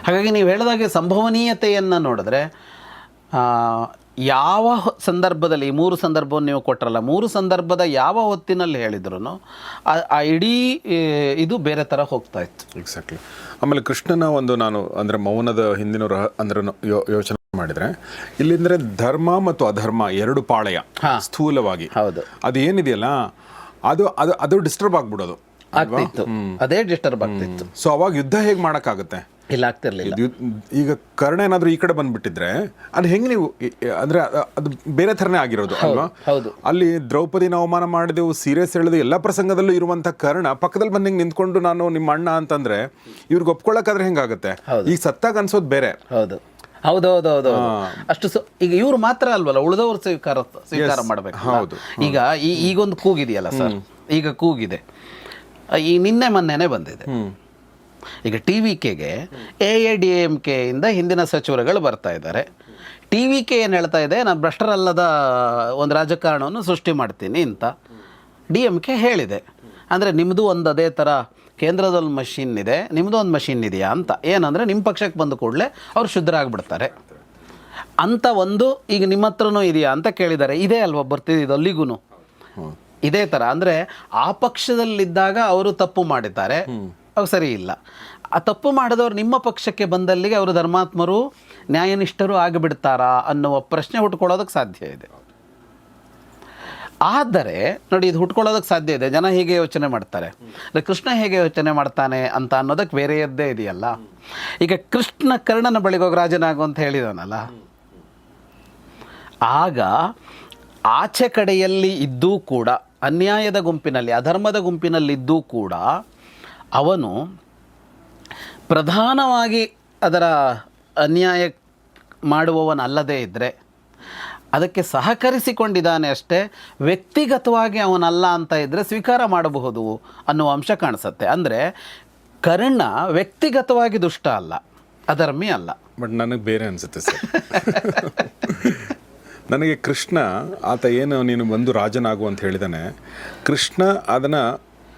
ಹಾಗಾಗಿ ನೀವು ಹೇಳಿದಾಗೆ ಸಂಭವನೀಯತೆಯನ್ನು ನೋಡಿದ್ರೆ ಯಾವ ಸಂದರ್ಭದಲ್ಲಿ, ಈ 3 ಸಂದರ್ಭವನ್ನು ನೀವು ಕೊಟ್ಟರಲ್ಲ, 3 ಸಂದರ್ಭದ ಯಾವ ಹೊತ್ತಿನಲ್ಲಿ ಹೇಳಿದ್ರು ಆ ಇಡೀ ಇದು ಬೇರೆ ಥರ ಹೋಗ್ತಾ ಇತ್ತು. ಎಕ್ಸಾಕ್ಟ್ಲಿ. ಆಮೇಲೆ ಕೃಷ್ಣನ ಒಂದು ನಾನು ಅಂದರೆ ಮೌನದ ಹಿಂದಿನ ಅಂದ್ರೆ ಯೋಚನೆ ಮಾಡಿದರೆ ಇಲ್ಲಿಂದರೆ ಧರ್ಮ ಮತ್ತು ಅಧರ್ಮ 2 ಪಾಳೆಯ ಸ್ಥೂಲವಾಗಿ. ಹೌದು. ಅದು ಏನಿದೆಯಲ್ಲ ಅದು ಅದು ಅದು ಡಿಸ್ಟರ್ಬ್ ಆಗ್ಬಿಡೋದು ಆಗ್ತಿತ್ತು, ಅದೇ ಡಿಸ್ಟರ್ಬ್ ಆಗ್ತಿತ್ತು. ಸೊ ಅವಾಗ ಯುದ್ಧ ಹೇಗೆ ಮಾಡೋಕ್ಕಾಗುತ್ತೆ? ಇಲ್ಲ, ಆಗ್ತಿರ್ಲಿಲ್ಲ. ಈಗ ಕರ್ಣ ಏನಾದರೂ ಈ ಕಡೆ ಬಂದ್ಬಿಟ್ಟಿದ್ರೆ ಅದು ಹೆಂಗೆ ನೀವು ಅಂದರೆ ಅದು ಬೇರೆ ಥರನೇ ಆಗಿರೋದು ಅಲ್ವಾ? ಹೌದು. ಅಲ್ಲಿ ದ್ರೌಪದಿನ ಅವಮಾನ ಮಾಡಿದೆವು, ಸೀರಿಯಸ್ ಹೇಳಿದೆವು, ಎಲ್ಲ ಪ್ರಸಂಗದಲ್ಲೂ ಇರುವಂಥ ಕರ್ಣ ಪಕ್ಕದಲ್ಲಿ ಬಂದು ಹಿಂಗೆ ನಿಂತ್ಕೊಂಡು ನಾನು ನಿಮ್ಮ ಅಣ್ಣ ಅಂತಂದ್ರೆ ಇವ್ರಿಗೆ ಒಪ್ಕೊಳ್ಳೋಕ್ಕಾದ್ರೆ ಹೆಂಗಾಗುತ್ತೆ? ಈಗ ಸತ್ತಾಗ ಅನ್ಸೋದು ಬೇರೆ. ಹೌದು ಹೌದೌದೌದು. ಅಷ್ಟು ಈಗ ಇವ್ರು ಮಾತ್ರ ಅಲ್ವಲ್ಲ, ಉಳಿದವರು ಸ್ವೀಕಾರ ಮಾಡಬೇಕು. ಹೌದು. ಈಗೊಂದು ಕೂಗಿದೆಯಲ್ಲ ಸರ್, ಈಗ ಕೂಗಿದೆ, ಈ ನಿನ್ನೆ ಮೊನ್ನೆನೇ ಬಂದಿದೆ. ಈಗ TVKಗೆ AIADMKಯಿಂದ ಹಿಂದಿನ ಸಚಿವರುಗಳು ಬರ್ತಾ ಇದ್ದಾರೆ. TVK ಏನು ಹೇಳ್ತಾ ಇದೆ, ನಾನು ಭ್ರಷ್ಟರಲ್ಲದ ಒಂದು ರಾಜಕಾರಣವನ್ನು ಸೃಷ್ಟಿ ಮಾಡ್ತೀನಿ ಅಂತ DMK ಹೇಳಿದೆ. ಅಂದರೆ ನಿಮ್ಮದು ಒಂದು ಅದೇ ಥರ ಕೇಂದ್ರದಲ್ಲಿ ಮಷಿನ್ ಇದೆ, ನಿಮ್ಮದು ಒಂದು ಮಷಿನ್ ಇದೆಯಾ ಅಂತ. ಏನಂದರೆ ನಿಮ್ಮ ಪಕ್ಷಕ್ಕೆ ಬಂದ ಕೂಡಲೇ ಅವ್ರು ಶುದ್ಧರಾಗ್ಬಿಡ್ತಾರೆ ಅಂತ ಒಂದು. ಈಗ ನಿಮ್ಮ ಹತ್ರನೂ ಇದೆಯಾ ಅಂತ ಕೇಳಿದ್ದಾರೆ. ಇದೇ ಅಲ್ವಾ ಬರ್ತಿದ್ದು ಅಲ್ಲಿಗೂ ಇದೇ ಥರ. ಅಂದರೆ ಆ ಪಕ್ಷದಲ್ಲಿದ್ದಾಗ ಅವರು ತಪ್ಪು ಮಾಡಿದ್ದಾರೆ, ಅವ್ರು ಸರಿ ಇಲ್ಲ. ಆ ತಪ್ಪು ಮಾಡಿದವರು ನಿಮ್ಮ ಪಕ್ಷಕ್ಕೆ ಬಂದಲ್ಲಿಗೆ ಅವರು ಧರ್ಮಾತ್ಮರು ನ್ಯಾಯನಿಷ್ಠರು ಆಗಿಬಿಡ್ತಾರಾ ಅನ್ನುವ ಪ್ರಶ್ನೆ ಹುಟ್ಕೊಳ್ಳೋದಕ್ಕೆ ಸಾಧ್ಯ ಇದೆ. ಆದರೆ ನೋಡಿ, ಇದು ಹುಟ್ಕೊಳ್ಳೋದಕ್ಕೆ ಸಾಧ್ಯ ಇದೆ. ಜನ ಹೀಗೆ ಯೋಚನೆ ಮಾಡ್ತಾರೆ, ಕೃಷ್ಣ ಹೇಗೆ ಯೋಚನೆ ಮಾಡ್ತಾನೆ ಅಂತ ಅನ್ನೋದಕ್ಕೆ ಬೇರೆಯದ್ದೇ ಇದೆಯಲ್ಲ. ಈಗ ಕೃಷ್ಣ ಕರ್ಣನ ಬಳಿಗೆ ಹೋಗಿ ರಾಜನಾಗು ಅಂತ ಹೇಳಿದಾನಲ್ಲ, ಆಗ ಆಚೆ ಕಡೆಯಲ್ಲಿ ಇದ್ದೂ ಕೂಡ, ಅನ್ಯಾಯದ ಗುಂಪಿನಲ್ಲಿ, ಅಧರ್ಮದ ಗುಂಪಿನಲ್ಲಿದ್ದೂ ಕೂಡ ಅವನು ಪ್ರಧಾನವಾಗಿ ಅದರ ಅನ್ಯಾಯ ಮಾಡುವವನಲ್ಲದೇ ಇದ್ದರೆ ಅದಕ್ಕೆ ಸಹಕರಿಸಿಕೊಂಡಿದ್ದಾನೆ ಅಷ್ಟೇ, ವ್ಯಕ್ತಿಗತವಾಗಿ ಅವನಲ್ಲ ಅಂತ ಇದ್ದರೆ ಸ್ವೀಕಾರ ಮಾಡಬಹುದು ಅನ್ನುವ ಅಂಶ ಕಾಣಿಸುತ್ತೆ. ಅಂದರೆ ಕರ್ಣ ವ್ಯಕ್ತಿಗತವಾಗಿ ದುಷ್ಟ ಅಲ್ಲ, ಅಧರ್ಮಿ ಅಲ್ಲ. ಬಟ್ ನನಗೆ ಬೇರೆ ಅನಿಸುತ್ತೆ ಸರ್. ನನಗೆ ಕೃಷ್ಣ ಆತ ಏನು ನೀನು ಬಂದು ರಾಜನಾಗು ಅಂತ ಹೇಳಿದಾನೆ, ಕೃಷ್ಣ ಅದನ್ನು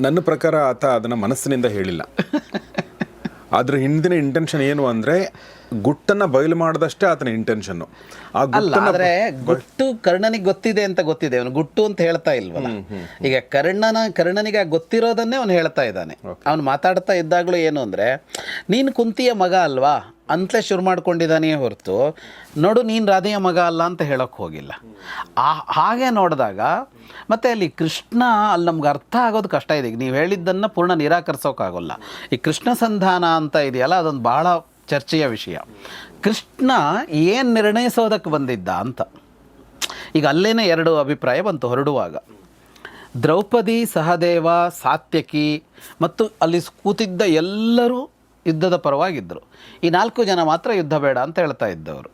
ನನ್ನ ಪ್ರಕಾರ ಆತ ಅದನ್ನು ಮನಸ್ಸಿನಿಂದ ಹೇಳಿಲ್ಲ. ಅದ್ರ ಹಿಂದಿನ ಇಂಟೆನ್ಷನ್ ಏನು ಅಂದರೆ ಗುಟ್ಟನ್ನು ಬಯಲು ಮಾಡಿದಷ್ಟೇ ಆತನ ಇಂಟೆನ್ಷನ್ನು. ಆ ಅಲ್ಲ, ಆದರೆ ಗುಟ್ಟು ಕರ್ಣನಿಗೆ ಗೊತ್ತಿದೆ ಅಂತ ಗೊತ್ತಿದೆ, ಅವನು ಗುಟ್ಟು ಅಂತ ಹೇಳ್ತಾ ಇಲ್ವಲ್ಲ. ಈಗ ಕರ್ಣನಿಗೆ ಗೊತ್ತಿರೋದನ್ನೇ ಅವನು ಹೇಳ್ತಾ ಇದ್ದಾನೆ. ಅವನು ಮಾತಾಡ್ತಾ ಇದ್ದಾಗಲೂ ಏನು ಅಂದರೆ, ನೀನು ಕುಂತಿಯ ಮಗ ಅಲ್ವಾ ಅಂತಲೇ ಶುರು ಮಾಡ್ಕೊಂಡಿದ್ದಾನೆ ಹೊರತು ನೋಡು ನೀನು ರಾಧೆಯ ಮಗ ಅಲ್ಲ ಅಂತ ಹೇಳೋಕ್ಕೆ ಹೋಗಿಲ್ಲ. ಹಾಗೆ ನೋಡಿದಾಗ ಮತ್ತು ಅಲ್ಲಿ ಕೃಷ್ಣ ಅಲ್ಲಿ ನಮ್ಗೆ ಅರ್ಥ ಆಗೋದು ಕಷ್ಟ ಇದೆ. ಈಗ ನೀವು ಹೇಳಿದ್ದನ್ನು ಪೂರ್ಣ ನಿರಾಕರಿಸೋಕ್ಕಾಗೋಲ್ಲ. ಈ ಕೃಷ್ಣ ಸಂಧಾನ ಅಂತ ಇದೆಯಲ್ಲ, ಅದೊಂದು ಭಾಳ ಚರ್ಚೆಯ ವಿಷಯ. ಕೃಷ್ಣ ಏನು ನಿರ್ಣಯಿಸೋದಕ್ಕೆ ಬಂದಿದ್ದ ಅಂತ. ಈಗ ಅಲ್ಲೇನೇ ಎರಡು ಅಭಿಪ್ರಾಯ ಬಂತು ಹೊರಡುವಾಗ. ದ್ರೌಪದಿ, ಸಹದೇವ, ಸಾತ್ಯಕಿ ಮತ್ತು ಅಲ್ಲಿ ಕೂತಿದ್ದ ಎಲ್ಲರೂ ಯುದ್ಧದ ಪರವಾಗಿದ್ದರು. ಈ 4 ಜನ ಮಾತ್ರ ಯುದ್ಧ ಬೇಡ ಅಂತ ಹೇಳ್ತಾ ಇದ್ದವರು.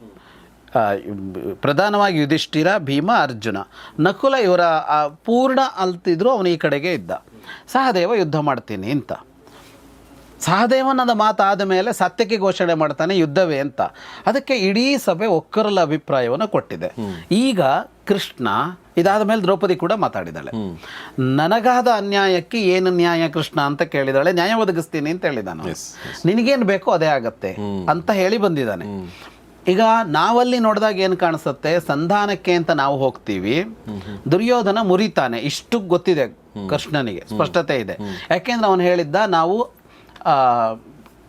ಪ್ರಧಾನವಾಗಿ ಯುಧಿಷ್ಠಿರ, ಭೀಮ, ಅರ್ಜುನ. ನಕುಲ ಇವರ ಪೂರ್ಣ ಅಲ್ತಿದ್ರು, ಅವನು ಈ ಕಡೆಗೆ ಇದ್ದ. ಸಹದೇವ ಯುದ್ಧ ಮಾಡ್ತೀನಿ ಅಂತ. ಸಹದೇವನದ ಮಾತಾದ ಮೇಲೆ ಸತ್ಯಕ್ಕೆ ಘೋಷಣೆ ಮಾಡ್ತಾನೆ ಯುದ್ಧವೇ ಅಂತ. ಅದಕ್ಕೆ ಇಡೀ ಸಭೆ ಒಕ್ಕರಲ ಅಭಿಪ್ರಾಯವನ್ನು ಕೊಟ್ಟಿದೆ. ಈಗ ಕೃಷ್ಣ ಇದಾದ ಮೇಲೆ ದ್ರೌಪದಿ ಕೂಡ ಮಾತಾಡಿದಾಳೆ. ನನಗಾದ ಅನ್ಯಾಯಕ್ಕೆ ಏನು ನ್ಯಾಯ ಕೃಷ್ಣ ಅಂತ ಕೇಳಿದಾಳೆ. ನ್ಯಾಯ ಒದಗಿಸ್ತೀನಿ ಅಂತ ಹೇಳಿದಾನೆ. ನಿನಗೇನು ಬೇಕೋ ಅದೇ ಆಗತ್ತೆ ಅಂತ ಹೇಳಿ ಬಂದಿದ್ದಾನೆ. ಈಗ ನಾವಲ್ಲಿ ನೋಡಿದಾಗ ಏನು ಕಾಣಿಸುತ್ತೆ, ಸಂಧಾನಕ್ಕೆ ಅಂತ ನಾವು ಹೋಗ್ತೀವಿ, ದುರ್ಯೋಧನ ಮುರಿತಾನೆ. ಇಷ್ಟು ಗೊತ್ತಿದೆ ಕೃಷ್ಣನಿಗೆ, ಸ್ಪಷ್ಟತೆ ಇದೆ. ಯಾಕೆಂದ್ರೆ ಅವನು ಹೇಳಿದ್ದ, ನಾವು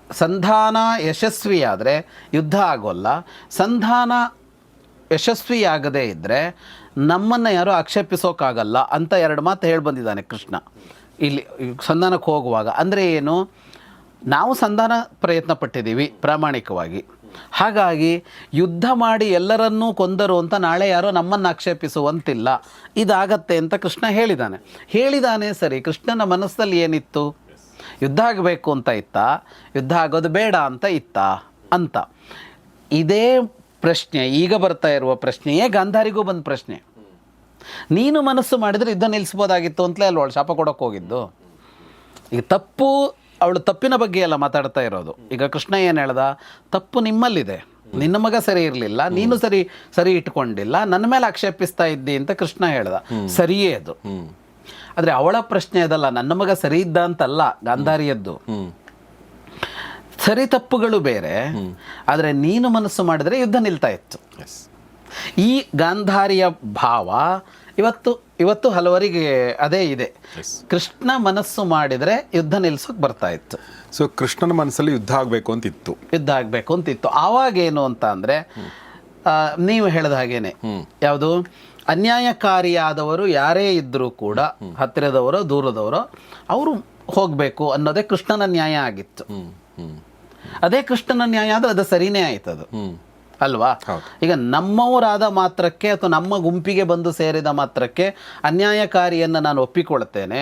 ಸಂಧಾನ ಯಶಸ್ವಿಯಾದರೆ ಯುದ್ಧ ಆಗೋಲ್ಲ, ಸಂಧಾನ ಯಶಸ್ವಿಯಾಗದೇ ಇದ್ದರೆ ನಮ್ಮನ್ನು ಯಾರೂ ಆಕ್ಷೇಪಿಸೋಕ್ಕಾಗಲ್ಲ ಅಂತ 2 ಮಾತು ಹೇಳಿ ಬಂದಿದ್ದಾನೆ ಕೃಷ್ಣ ಇಲ್ಲಿ ಸಂಧಾನಕ್ಕೆ ಹೋಗುವಾಗ. ಅಂದರೆ ಏನು, ನಾವು ಸಂಧಾನ ಪ್ರಯತ್ನ ಪಟ್ಟಿದ್ದೀವಿ ಪ್ರಾಮಾಣಿಕವಾಗಿ, ಹಾಗಾಗಿ ಯುದ್ಧ ಮಾಡಿ ಎಲ್ಲರನ್ನೂ ಕೊಂದರು ಅಂತ ನಾಳೆ ಯಾರೋ ನಮ್ಮನ್ನು ಆಕ್ಷೇಪಿಸುವಂತಿಲ್ಲ, ಇದಾಗತ್ತೆ ಅಂತ ಕೃಷ್ಣ ಹೇಳಿದಾನೆ. ಸರಿ, ಕೃಷ್ಣನ ಮನಸ್ಸಲ್ಲಿ ಏನಿತ್ತು? ಯುದ್ಧ ಆಗಬೇಕು ಅಂತ ಇತ್ತ, ಯುದ್ಧ ಆಗೋದು ಬೇಡ ಅಂತ ಇತ್ತ ಅಂತ. ಇದೇ ಪ್ರಶ್ನೆ ಈಗ ಬರ್ತಾ ಇರುವ ಪ್ರಶ್ನೆಯೇ ಗಾಂಧಾರಿಗೂ ಬಂದ ಪ್ರಶ್ನೆ. ನೀನು ಮನಸ್ಸು ಮಾಡಿದರೆ ಯುದ್ಧ ನಿಲ್ಲಿಸ್ಬೋದಾಗಿತ್ತು ಅಂತಲೇ ಅಲ್ವ ಅವಳು ಶಾಪ ಕೊಡೋಕೆ ಹೋಗಿದ್ದು. ಈಗ ತಪ್ಪು, ಅವಳು ತಪ್ಪಿನ ಬಗ್ಗೆ ಎಲ್ಲ ಮಾತಾಡ್ತಾ ಇರೋದು. ಈಗ ಕೃಷ್ಣ ಏನು ಹೇಳ್ದ, ತಪ್ಪು ನಿಮ್ಮಲ್ಲಿದೆ, ನಿನ್ನ ಮಗ ಸರಿ ಇರಲಿಲ್ಲ, ನೀನು ಸರಿ ಇಟ್ಕೊಂಡಿಲ್ಲ, ನನ್ನ ಮೇಲೆ ಆಕ್ಷೇಪಿಸ್ತಾ ಇದ್ದಿ ಅಂತ ಕೃಷ್ಣ ಹೇಳ್ದ. ಸರಿಯೇ ಅದು. ಆದರೆ ಅವಳ ಪ್ರಶ್ನೆ ಅದಲ್ಲ, ನನ್ನ ಮಗ ಸರಿ ಇದ್ದ ಅಂತಲ್ಲ ಗಾಂಧಾರಿಯದ್ದು. ಸರಿ ತಪ್ಪುಗಳು ಬೇರೆ, ಆದರೆ ನೀನು ಮನಸ್ಸು ಮಾಡಿದರೆ ಯುದ್ಧ ನಿಲ್ತಾ ಇತ್ತು. ಈ ಗಾಂಧಾರಿಯ ಭಾವ ಇವತ್ತು ಹಲವರಿಗೆ ಅದೇ ಇದೆ. ಕೃಷ್ಣ ಮನಸ್ಸು ಮಾಡಿದರೆ ಯುದ್ಧ ನಿಲ್ಸೋಕೆ ಬರ್ತಾ ಇತ್ತು. ಸೊ ಕೃಷ್ಣನ ಮನಸ್ಸಲ್ಲಿ ಯುದ್ಧ ಆಗಬೇಕು ಅಂತಿತ್ತು. ಆವಾಗೇನು ಅಂತ ಅಂದರೆ, ನೀವು ಹೇಳಿದ ಹಾಗೇನೆ, ಯಾವುದು ಅನ್ಯಾಯಕಾರಿಯಾದವರು ಯಾರೇ ಇದ್ದರೂ ಕೂಡ, ಹತ್ತಿರದವರೋ ದೂರದವರೋ, ಅವರು ಹೋಗಬೇಕು ಅನ್ನೋದೇ ಕೃಷ್ಣನ ನ್ಯಾಯ ಆಗಿತ್ತು. ಅದೇ ಕೃಷ್ಣನ ನ್ಯಾಯ ಆದರೆ ಅದು ಸರಿನೇ ಆಯ್ತದು ಅಲ್ವಾ. ಈಗ ನಮ್ಮವರಾದ ಮಾತ್ರಕ್ಕೆ ಅಥವಾ ನಮ್ಮ ಗುಂಪಿಗೆ ಬಂದು ಸೇರಿದ ಮಾತ್ರಕ್ಕೆ ಅನ್ಯಾಯಕಾರಿಯನ್ನು ನಾನು ಒಪ್ಪಿಕೊಳ್ತೇನೆ,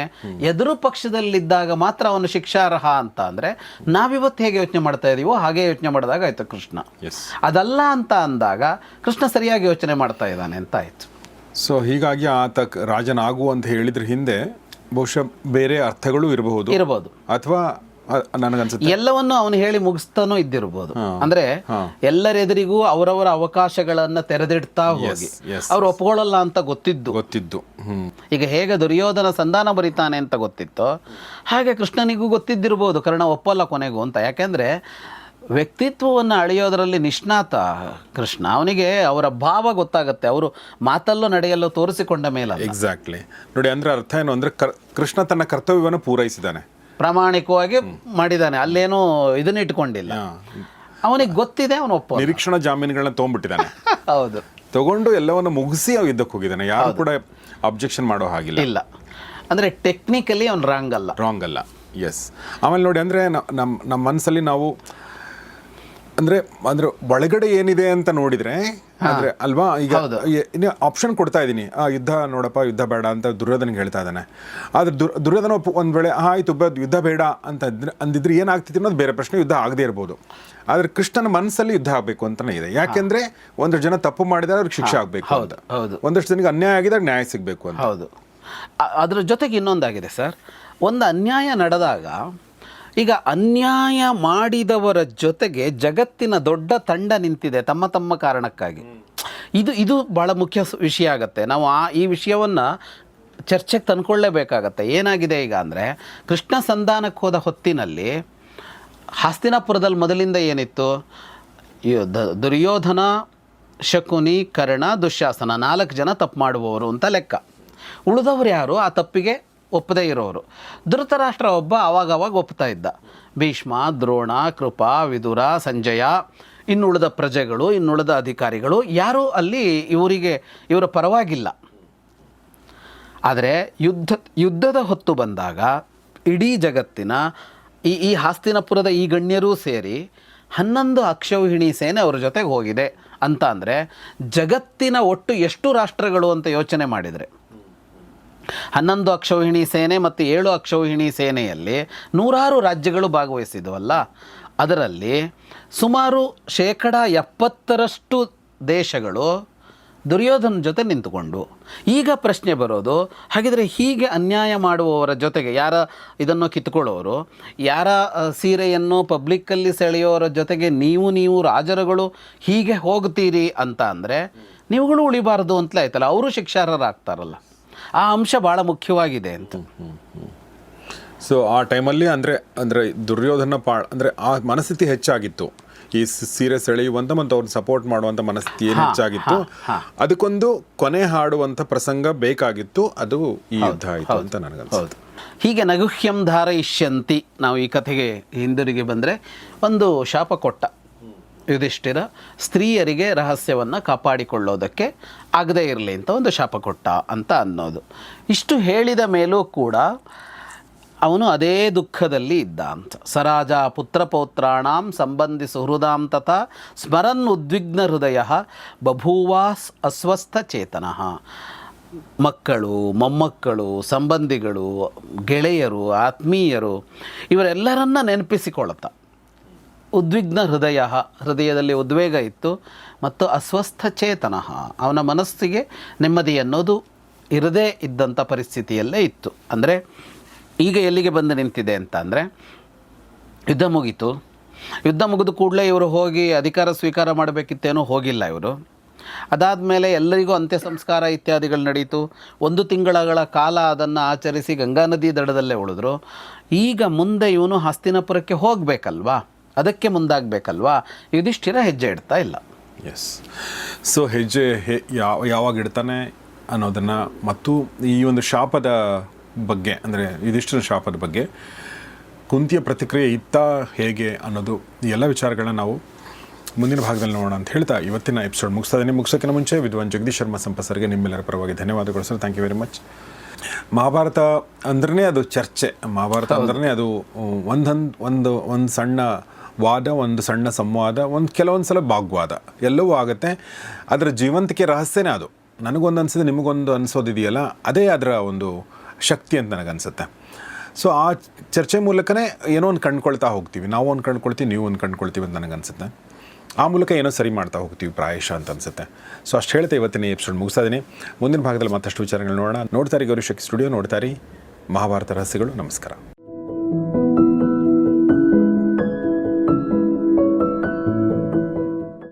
ಎದುರು ಪಕ್ಷದಲ್ಲಿದ್ದಾಗ ಮಾತ್ರ ಅವನು ಶಿಕ್ಷಾರ್ಹ ಅಂತ ಅಂದರೆ ನಾವಿವತ್ತು ಹೇಗೆ ಯೋಚನೆ ಮಾಡ್ತಾ ಇದೀವೋ ಹಾಗೆ ಯೋಚನೆ ಮಾಡಿದಾಗ ಆಯ್ತು ಕೃಷ್ಣ. ಅದಲ್ಲ ಅಂತ ಅಂದಾಗ ಕೃಷ್ಣ ಸರಿಯಾಗಿ ಯೋಚನೆ ಮಾಡ್ತಾ ಇದ್ದಾನೆ ಅಂತ ಆಯ್ತು. ಸೊ ಹೀಗಾಗಿ ಆತ ರಾಜನಾಗು ಅಂತ ಹೇಳಿದ್ರ ಹಿಂದೆ ಬಹುಶಃ ಬೇರೆ ಅರ್ಥಗಳು ಇರಬಹುದು, ಅಥವಾ ನನಗನ್ಸುತ್ತೆ. ಎಲ್ಲವನ್ನು ಅವನು ಹೇಳಿ ಮುಗಿಸ್ತಾನೂ ಇದ್ದಿರ್ಬೋದು. ಅಂದ್ರೆ ಎಲ್ಲರೆದುರಿಗೂ ಅವರವರ ಅವಕಾಶಗಳನ್ನ ತೆರೆದಿಡ್ತಾ ಹೋಗಿ ಅವ್ರು ಒಪ್ಕೊಳ್ಳಲ್ಲ ಅಂತ ಗೊತ್ತಿದ್ದು. ಈಗ ಹೇಗೆ ದುರ್ಯೋಧನ ಸಂಧಾನ ಬರೀತಾನೆ ಅಂತ ಗೊತ್ತಿತ್ತೋ ಹಾಗೆ ಕೃಷ್ಣನಿಗೂ ಗೊತ್ತಿದ್ದಿರ್ಬೋದು ಕರ್ಣ ಒಪ್ಪಲ್ಲ ಕೊನೆಗೂ ಅಂತ. ಯಾಕೆಂದ್ರೆ ವ್ಯಕ್ತಿತ್ವವನ್ನು ಅಳೆಯೋದರಲ್ಲಿ ನಿಷ್ಣಾತ ಕೃಷ್ಣ. ಅವನಿಗೆ ಅವರ ಭಾವ ಗೊತ್ತಾಗುತ್ತೆ, ಅವರು ಮಾತಲ್ಲೋ ನಡೆಯಲ್ಲೋ ತೋರಿಸಿಕೊಂಡ ಮೇಲೆ. ಎಕ್ಸಾಕ್ಟ್ಲಿ. ನೋಡಿ, ಅಂದ್ರೆ ಅರ್ಥ ಏನು ಅಂದ್ರೆ ಕೃಷ್ಣ ತನ್ನ ಕರ್ತವ್ಯವನ್ನು ಪೂರೈಸಿದ್ದಾನೆ, ಪ್ರಾಮಾಣಿಕವಾಗಿ ಮಾಡಿದ್ದಾನೆ, ಅಲ್ಲೇನೂ ಇದನ್ನ ಇಟ್ಕೊಂಡಿಲ್ಲ. ಅವನಿಗೆ ಗೊತ್ತಿದೆ, ಅವನು ಒಪ್ಪ ನಿರೀಕ್ಷಣಾ ಜಾಮೀನುಗಳನ್ನ ತೊಗೊಂಡ್ಬಿಟ್ಟಿದ್ದಾನೆ. ಹೌದು, ತಗೊಂಡು ಎಲ್ಲವನ್ನು ಮುಗಿಸಿ ಅವ್ ಯುದ್ಧಕ್ಕೆ ಹೋಗಿದ್ದಾನೆ. ಯಾರು ಕೂಡ ಅಬ್ಜೆಕ್ಷನ್ ಮಾಡೋ ಹಾಗಿಲ್ಲ. ಇಲ್ಲ ಅಂದ್ರೆ ಟೆಕ್ನಿಕಲಿ ಅವ್ನು ರಾಂಗ್ ಅಲ್ಲ. ಎಸ್. ಆಮೇಲೆ ನೋಡಿ, ಅಂದ್ರೆ ನಮ್ಮ ಮನಸ್ಸಲ್ಲಿ ನಾವು ಅಂದ್ರೆ ಒಳಗಡೆ ಏನಿದೆ ಅಂತ ನೋಡಿದ್ರೆ ಅಂದ್ರೆ ಅಲ್ವಾ, ಈಗ ಆಪ್ಷನ್ ಕೊಡ್ತಾ ಇದ್ದೀನಿ, ಯುದ್ಧ ನೋಡಪ್ಪ, ಯುದ್ಧ ಬೇಡ ಅಂತ ದುರ್ಯೋಧನಿಗೆ ಹೇಳ್ತಾ ಇದ್ದಾನೆ. ಆದ್ರೆ ದುರ್ಯೋಧನ ಒಂದ್ ವೇಳೆ ಆಯ್ತು ಯುದ್ಧ ಬೇಡ ಅಂತ ಅಂದಿದ್ರೆ ಏನಾಗ್ತಿತ್ತು ಅನ್ನೋದು ಬೇರೆ ಪ್ರಶ್ನೆ, ಯುದ್ಧ ಆಗದೆ ಇರ್ಬೋದು. ಆದ್ರೆ ಕೃಷ್ಣನ ಮನಸ್ಸಲ್ಲಿ ಯುದ್ಧ ಆಗಬೇಕು ಅಂತಾನೆ ಇದೆ. ಯಾಕೆಂದ್ರೆ ಒಂದಷ್ಟು ಜನ ತಪ್ಪು ಮಾಡಿದ್ರೆ ಅವ್ರಿಗೆ ಶಿಕ್ಷೆ ಆಗ್ಬೇಕು ಅಂತ, ಒಂದಷ್ಟು ಜನಕ್ಕೆ ಅನ್ಯಾಯ ಆಗಿದಾಗ ನ್ಯಾಯ ಸಿಗ್ಬೇಕು ಅಂತ. ಹೌದು. ಅದ್ರ ಜೊತೆಗೆ ಇನ್ನೊಂದಾಗಿದೆ ಸರ್, ಒಂದು ಅನ್ಯಾಯ ನಡೆದಾಗ ಈಗ ಅನ್ಯಾಯ ಮಾಡಿದವರ ಜೊತೆಗೆ ಜಗತ್ತಿನ ದೊಡ್ಡ ತಂಡ ನಿಂತಿದೆ ತಮ್ಮ ತಮ್ಮ ಕಾರಣಕ್ಕಾಗಿ. ಇದು ಭಾಳ ಮುಖ್ಯ ವಿಷಯ ಆಗುತ್ತೆ. ನಾವು ಈ ವಿಷಯವನ್ನು ಚರ್ಚೆಗೆ ತಂದ್ಕೊಳ್ಳೇಬೇಕಾಗತ್ತೆ. ಏನಾಗಿದೆ ಈಗ ಅಂದರೆ, ಕೃಷ್ಣ ಸಂಧಾನಕ್ಕೆ ಹೋದ ಹೊತ್ತಿನಲ್ಲಿ ಹಸ್ತಿನಾಪುರದಲ್ಲಿ ಮೊದಲಿಂದ ಏನಿತ್ತು, ದುರ್ಯೋಧನ, ಶಕುನಿ, ಕರ್ಣ, ದುಶ್ಯಾಸನ 4 ಜನ ತಪ್ಪು ಮಾಡುವವರು ಅಂತ ಲೆಕ್ಕ. ಉಳಿದವರು ಯಾರು? ಆ ತಪ್ಪಿಗೆ ಒಪ್ಪದೇ ಇರೋರು. ಧೃತರಾಷ್ಟ್ರ ಒಬ್ಬ ಅವಾಗವಾಗ ಒಪ್ತಾ ಇದ್ದ. ಭೀಷ್ಮ, ದ್ರೋಣ, ಕೃಪಾ, ವಿದುರ, ಸಂಜಯ, ಇನ್ನುಳಿದ ಪ್ರಜೆಗಳು, ಇನ್ನುಳಿದ ಅಧಿಕಾರಿಗಳು ಯಾರೂ ಅಲ್ಲಿ ಇವರ ಪರವಾಗಿಲ್ಲ. ಆದರೆ ಯುದ್ಧದ ಹೊತ್ತು ಬಂದಾಗ ಇಡೀ ಜಗತ್ತಿನ ಈ ಹಸ್ತಿನಾಪುರದ ಈ ಗಣ್ಯರೂ ಸೇರಿ 11 ಅಕ್ಷೌಹಿಣಿ ಸೇನೆ ಅವ್ರ ಜೊತೆಗೆ ಹೋಗಿದೆ ಅಂತ ಅಂದರೆ ಜಗತ್ತಿನ ಒಟ್ಟು ಎಷ್ಟು ರಾಷ್ಟ್ರಗಳು ಅಂತ ಯೋಚನೆ ಮಾಡಿದರೆ 11 ಅಕ್ಷೌಹಿಣಿ ಸೇನೆ ಮತ್ತು 7 ಅಕ್ಷೌಹಿಣಿ ಸೇನೆಯಲ್ಲಿ 100 ರಾಜ್ಯಗಳು ಭಾಗವಹಿಸಿದವಲ್ಲ. ಅದರಲ್ಲಿ ಸುಮಾರು 70% ದೇಶಗಳು ದುರ್ಯೋಧನ ಜೊತೆ ನಿಂತುಕೊಂಡು. ಈಗ ಪ್ರಶ್ನೆ ಬರೋದು, ಹಾಗಿದ್ರೆ ಹೀಗೆ ಅನ್ಯಾಯ ಮಾಡುವವರ ಜೊತೆಗೆ ಇದನ್ನು ಕಿತ್ಕೊಳ್ಳೋರು, ಯಾರ ಸೀರೆಯನ್ನು ಪಬ್ಲಿಕ್ಕಲ್ಲಿ ಸೆಳೆಯೋರ ಜೊತೆಗೆ ನೀವು ರಾಜರುಗಳು ಹೀಗೆ ಹೋಗ್ತೀರಿ ಅಂತ ಅಂದರೆ ನೀವುಗಳು ಉಳಿಬಾರ್ದು ಅಂತಲೇ ಆಯ್ತಲ್ಲ, ಅವರು ಶಿಕ್ಷಾರ್ಹರಾಗ್ತಾರಲ್ಲ. ಆ ಅಂಶ ಭಾಳ ಮುಖ್ಯವಾಗಿದೆ ಅಂತ. ಸೊ ಆ ಟೈಮಲ್ಲಿ ಅಂದರೆ ದುರ್ಯೋಧನ ಅಂದರೆ ಆ ಮನಸ್ಥಿತಿ ಹೆಚ್ಚಾಗಿತ್ತು. ಈ ಸೀರೆ ಸೆಳೆಯುವಂಥ ಮತ್ತು ಅವ್ರನ್ನ ಸಪೋರ್ಟ್ ಮಾಡುವಂಥ ಮನಸ್ಥಿತಿ ಏನು ಹೆಚ್ಚಾಗಿತ್ತು, ಅದಕ್ಕೊಂದು ಕೊನೆ ಹಾಡುವಂಥ ಪ್ರಸಂಗ ಬೇಕಾಗಿತ್ತು. ಅದು ಈ ಯುದ್ಧ ಆಯಿತು ಅಂತ ನನಗನ್ಸುತ್ತೆ. ಹೀಗೆ ನಗುಹ್ಯಂ ಧಾರಯಿಷ್ಯಂತಿ, ನಾವು ಈ ಕಥೆಗೆ ಹಿಂದಿರುಗಿ ಬಂದರೆ ಒಂದು ಶಾಪ ಕೊಟ್ಟ ಯುಧಿಷ್ಠಿರ, ಸ್ತ್ರೀಯರಿಗೆ ರಹಸ್ಯವನ್ನು ಕಾಪಾಡಿಕೊಳ್ಳೋದಕ್ಕೆ ಆಗದೇ ಇರಲಿ ಅಂತ ಒಂದು ಶಾಪ ಕೊಟ್ಟ ಅಂತ ಅನ್ನೋದು. ಇಷ್ಟು ಹೇಳಿದ ಮೇಲೂ ಕೂಡ ಅವನು ಅದೇ ದುಃಖದಲ್ಲಿ ಇದ್ದ ಅಂತ. ಸರಾಜ ಪುತ್ರಪೌತ್ರಾಣಾಂ ಸಂಬಂಧಿ ಸುಹೃದಾಂ ತಥಾ ಸ್ಮರನ್ ಉದ್ವಿಗ್ನ ಹೃದಯ ಬಭೂವಾಸ್ ಅಸ್ವಸ್ಥ ಚೇತನಃ. ಮಕ್ಕಳು, ಮೊಮ್ಮಕ್ಕಳು, ಸಂಬಂಧಿಗಳು, ಗೆಳೆಯರು, ಆತ್ಮೀಯರು ಇವರೆಲ್ಲರನ್ನ ನೆನಪಿಸಿಕೊಳ್ಳುತ್ತಾ ಉದ್ವಿಗ್ನ ಹೃದಯದಲ್ಲಿ ಉದ್ವೇಗ ಇತ್ತು ಮತ್ತು ಅಸ್ವಸ್ಥ ಚೇತನಃ, ಅವನ ಮನಸ್ಸಿಗೆ ನೆಮ್ಮದಿ ಅನ್ನೋದು ಇರದೇ ಇದ್ದಂಥ ಪರಿಸ್ಥಿತಿಯಲ್ಲೇ ಇತ್ತು. ಅಂದರೆ ಈಗ ಎಲ್ಲಿಗೆ ಬಂದು ನಿಂತಿದೆ ಅಂತ ಅಂದರೆ, ಯುದ್ಧ ಮುಗಿದು ಕೂಡಲೇ ಇವರು ಹೋಗಿ ಅಧಿಕಾರ ಸ್ವೀಕಾರ ಮಾಡಬೇಕಿತ್ತೇನೋ, ಹೋಗಿಲ್ಲ ಇವರು. ಅದಾದಮೇಲೆ ಎಲ್ಲರಿಗೂ ಅಂತ್ಯ ಸಂಸ್ಕಾರ ಇತ್ಯಾದಿಗಳು ನಡೀತು. 1 ತಿಂಗಳ ಕಾಲ ಅದನ್ನು ಆಚರಿಸಿ ಗಂಗಾ ನದಿ ದಡದಲ್ಲೇ ಉಳಿದ್ರು. ಈಗ ಮುಂದೆ ಇವನು ಹಸ್ತಿನಾಪುರಕ್ಕೆ ಹೋಗಬೇಕಲ್ವಾ, ಅದಕ್ಕೆ ಮುಂದಾಗಬೇಕಲ್ವಾ, ಯುಧಿಷ್ಠಿರ ಹೆಜ್ಜೆ ಇಡ್ತಾ ಇಲ್ಲ. ಎಸ್. ಸೊ ಹೆಜ್ಜೆ ಯಾವಾಗ ಇಡ್ತಾನೆ ಅನ್ನೋದನ್ನು ಮತ್ತು ಈ ಒಂದು ಶಾಪದ ಬಗ್ಗೆ, ಅಂದರೆ ಯುಧಿಷ್ಠಿರ ಶಾಪದ ಬಗ್ಗೆ ಕುಂತಿಯ ಪ್ರತಿಕ್ರಿಯೆ ಇತ್ತ ಹೇಗೆ ಅನ್ನೋದು, ಈ ಎಲ್ಲ ವಿಚಾರಗಳನ್ನ ನಾವು ಮುಂದಿನ ಭಾಗದಲ್ಲಿ ನೋಡೋಣ ಅಂತ ಹೇಳ್ತಾ ಇವತ್ತಿನ ಎಪಿಸೋಡ್ ಮುಗಿಸೋಕ್ಕಿಂತ ಮುಂಚೆ ವಿದ್ವಾನ್ ಜಗದೀಶ್ ಶರ್ಮಾ ಸಂಪಸರಿಗೆ ನಿಮ್ಮೆಲ್ಲರ ಪರವಾಗಿ ಧನ್ಯವಾದಗಳು sir. Thank you very much. Mahabharata ಅಂದ್ರೆ ಅದು ಚರ್ಚೆ, ಮಹಾಭಾರತ ಅಂದ್ರೆ ಅದು ಒಂದು ಸಣ್ಣ ವಾದ, ಒಂದು ಸಣ್ಣ ಸಂವಾದ, ಕೆಲವೊಂದು ಸಲ ವಾಗ್ವಾದ ಎಲ್ಲವೂ ಆಗುತ್ತೆ. ಅದರ ಜೀವಂತಿಕೆ ರಹಸ್ಯನೇ ಅದು. ನನಗೊಂದು ಅನಿಸಿದೆ, ನಿಮಗೊಂದು ಅನಿಸೋದಿದೆಯಲ್ಲ, ಅದೇ ಅದರ ಒಂದು ಶಕ್ತಿ ಅಂತ ನನಗನ್ಸುತ್ತೆ. ಸೊ ಆ ಚರ್ಚೆ ಮೂಲಕನೇ ಏನೋ ಒಂದು ಕಂಡುಕೊಳ್ತಾ ಹೋಗ್ತೀವಿ, ನಾವು ಒಂದು ಕಂಡುಕೊಳ್ತೀವಿ, ನೀವು ಒಂದು ಕಂಡುಕೊಳ್ತೀವಿ ಅಂತ ನನಗನ್ಸುತ್ತೆ. ಆ ಮೂಲಕ ಏನೋ ಸರಿ ಮಾಡ್ತಾ ಹೋಗ್ತೀವಿ ಪ್ರಾಯಶಃ ಅಂತ ಅನಿಸುತ್ತೆ. ಸೊ ಅಷ್ಟು ಹೇಳ್ತಾ ಇವತ್ತಿನ ಎಪಿಸೋಡ್ ಮುಗಿಸ್ತಾ ಇದ್ದೀನಿ. ಮುಂದಿನ ಭಾಗದಲ್ಲಿ ಮತ್ತಷ್ಟು ವಿಚಾರಗಳು ನೋಡೋಣ. ನೋಡ್ತಾರೆ ಗೌರಿ ಶಕ್ತಿ ಸ್ಟುಡಿಯೋ, ನೋಡ್ತಾರೆ ಮಹಾಭಾರತ ರಹಸ್ಯಗಳು. ನಮಸ್ಕಾರ.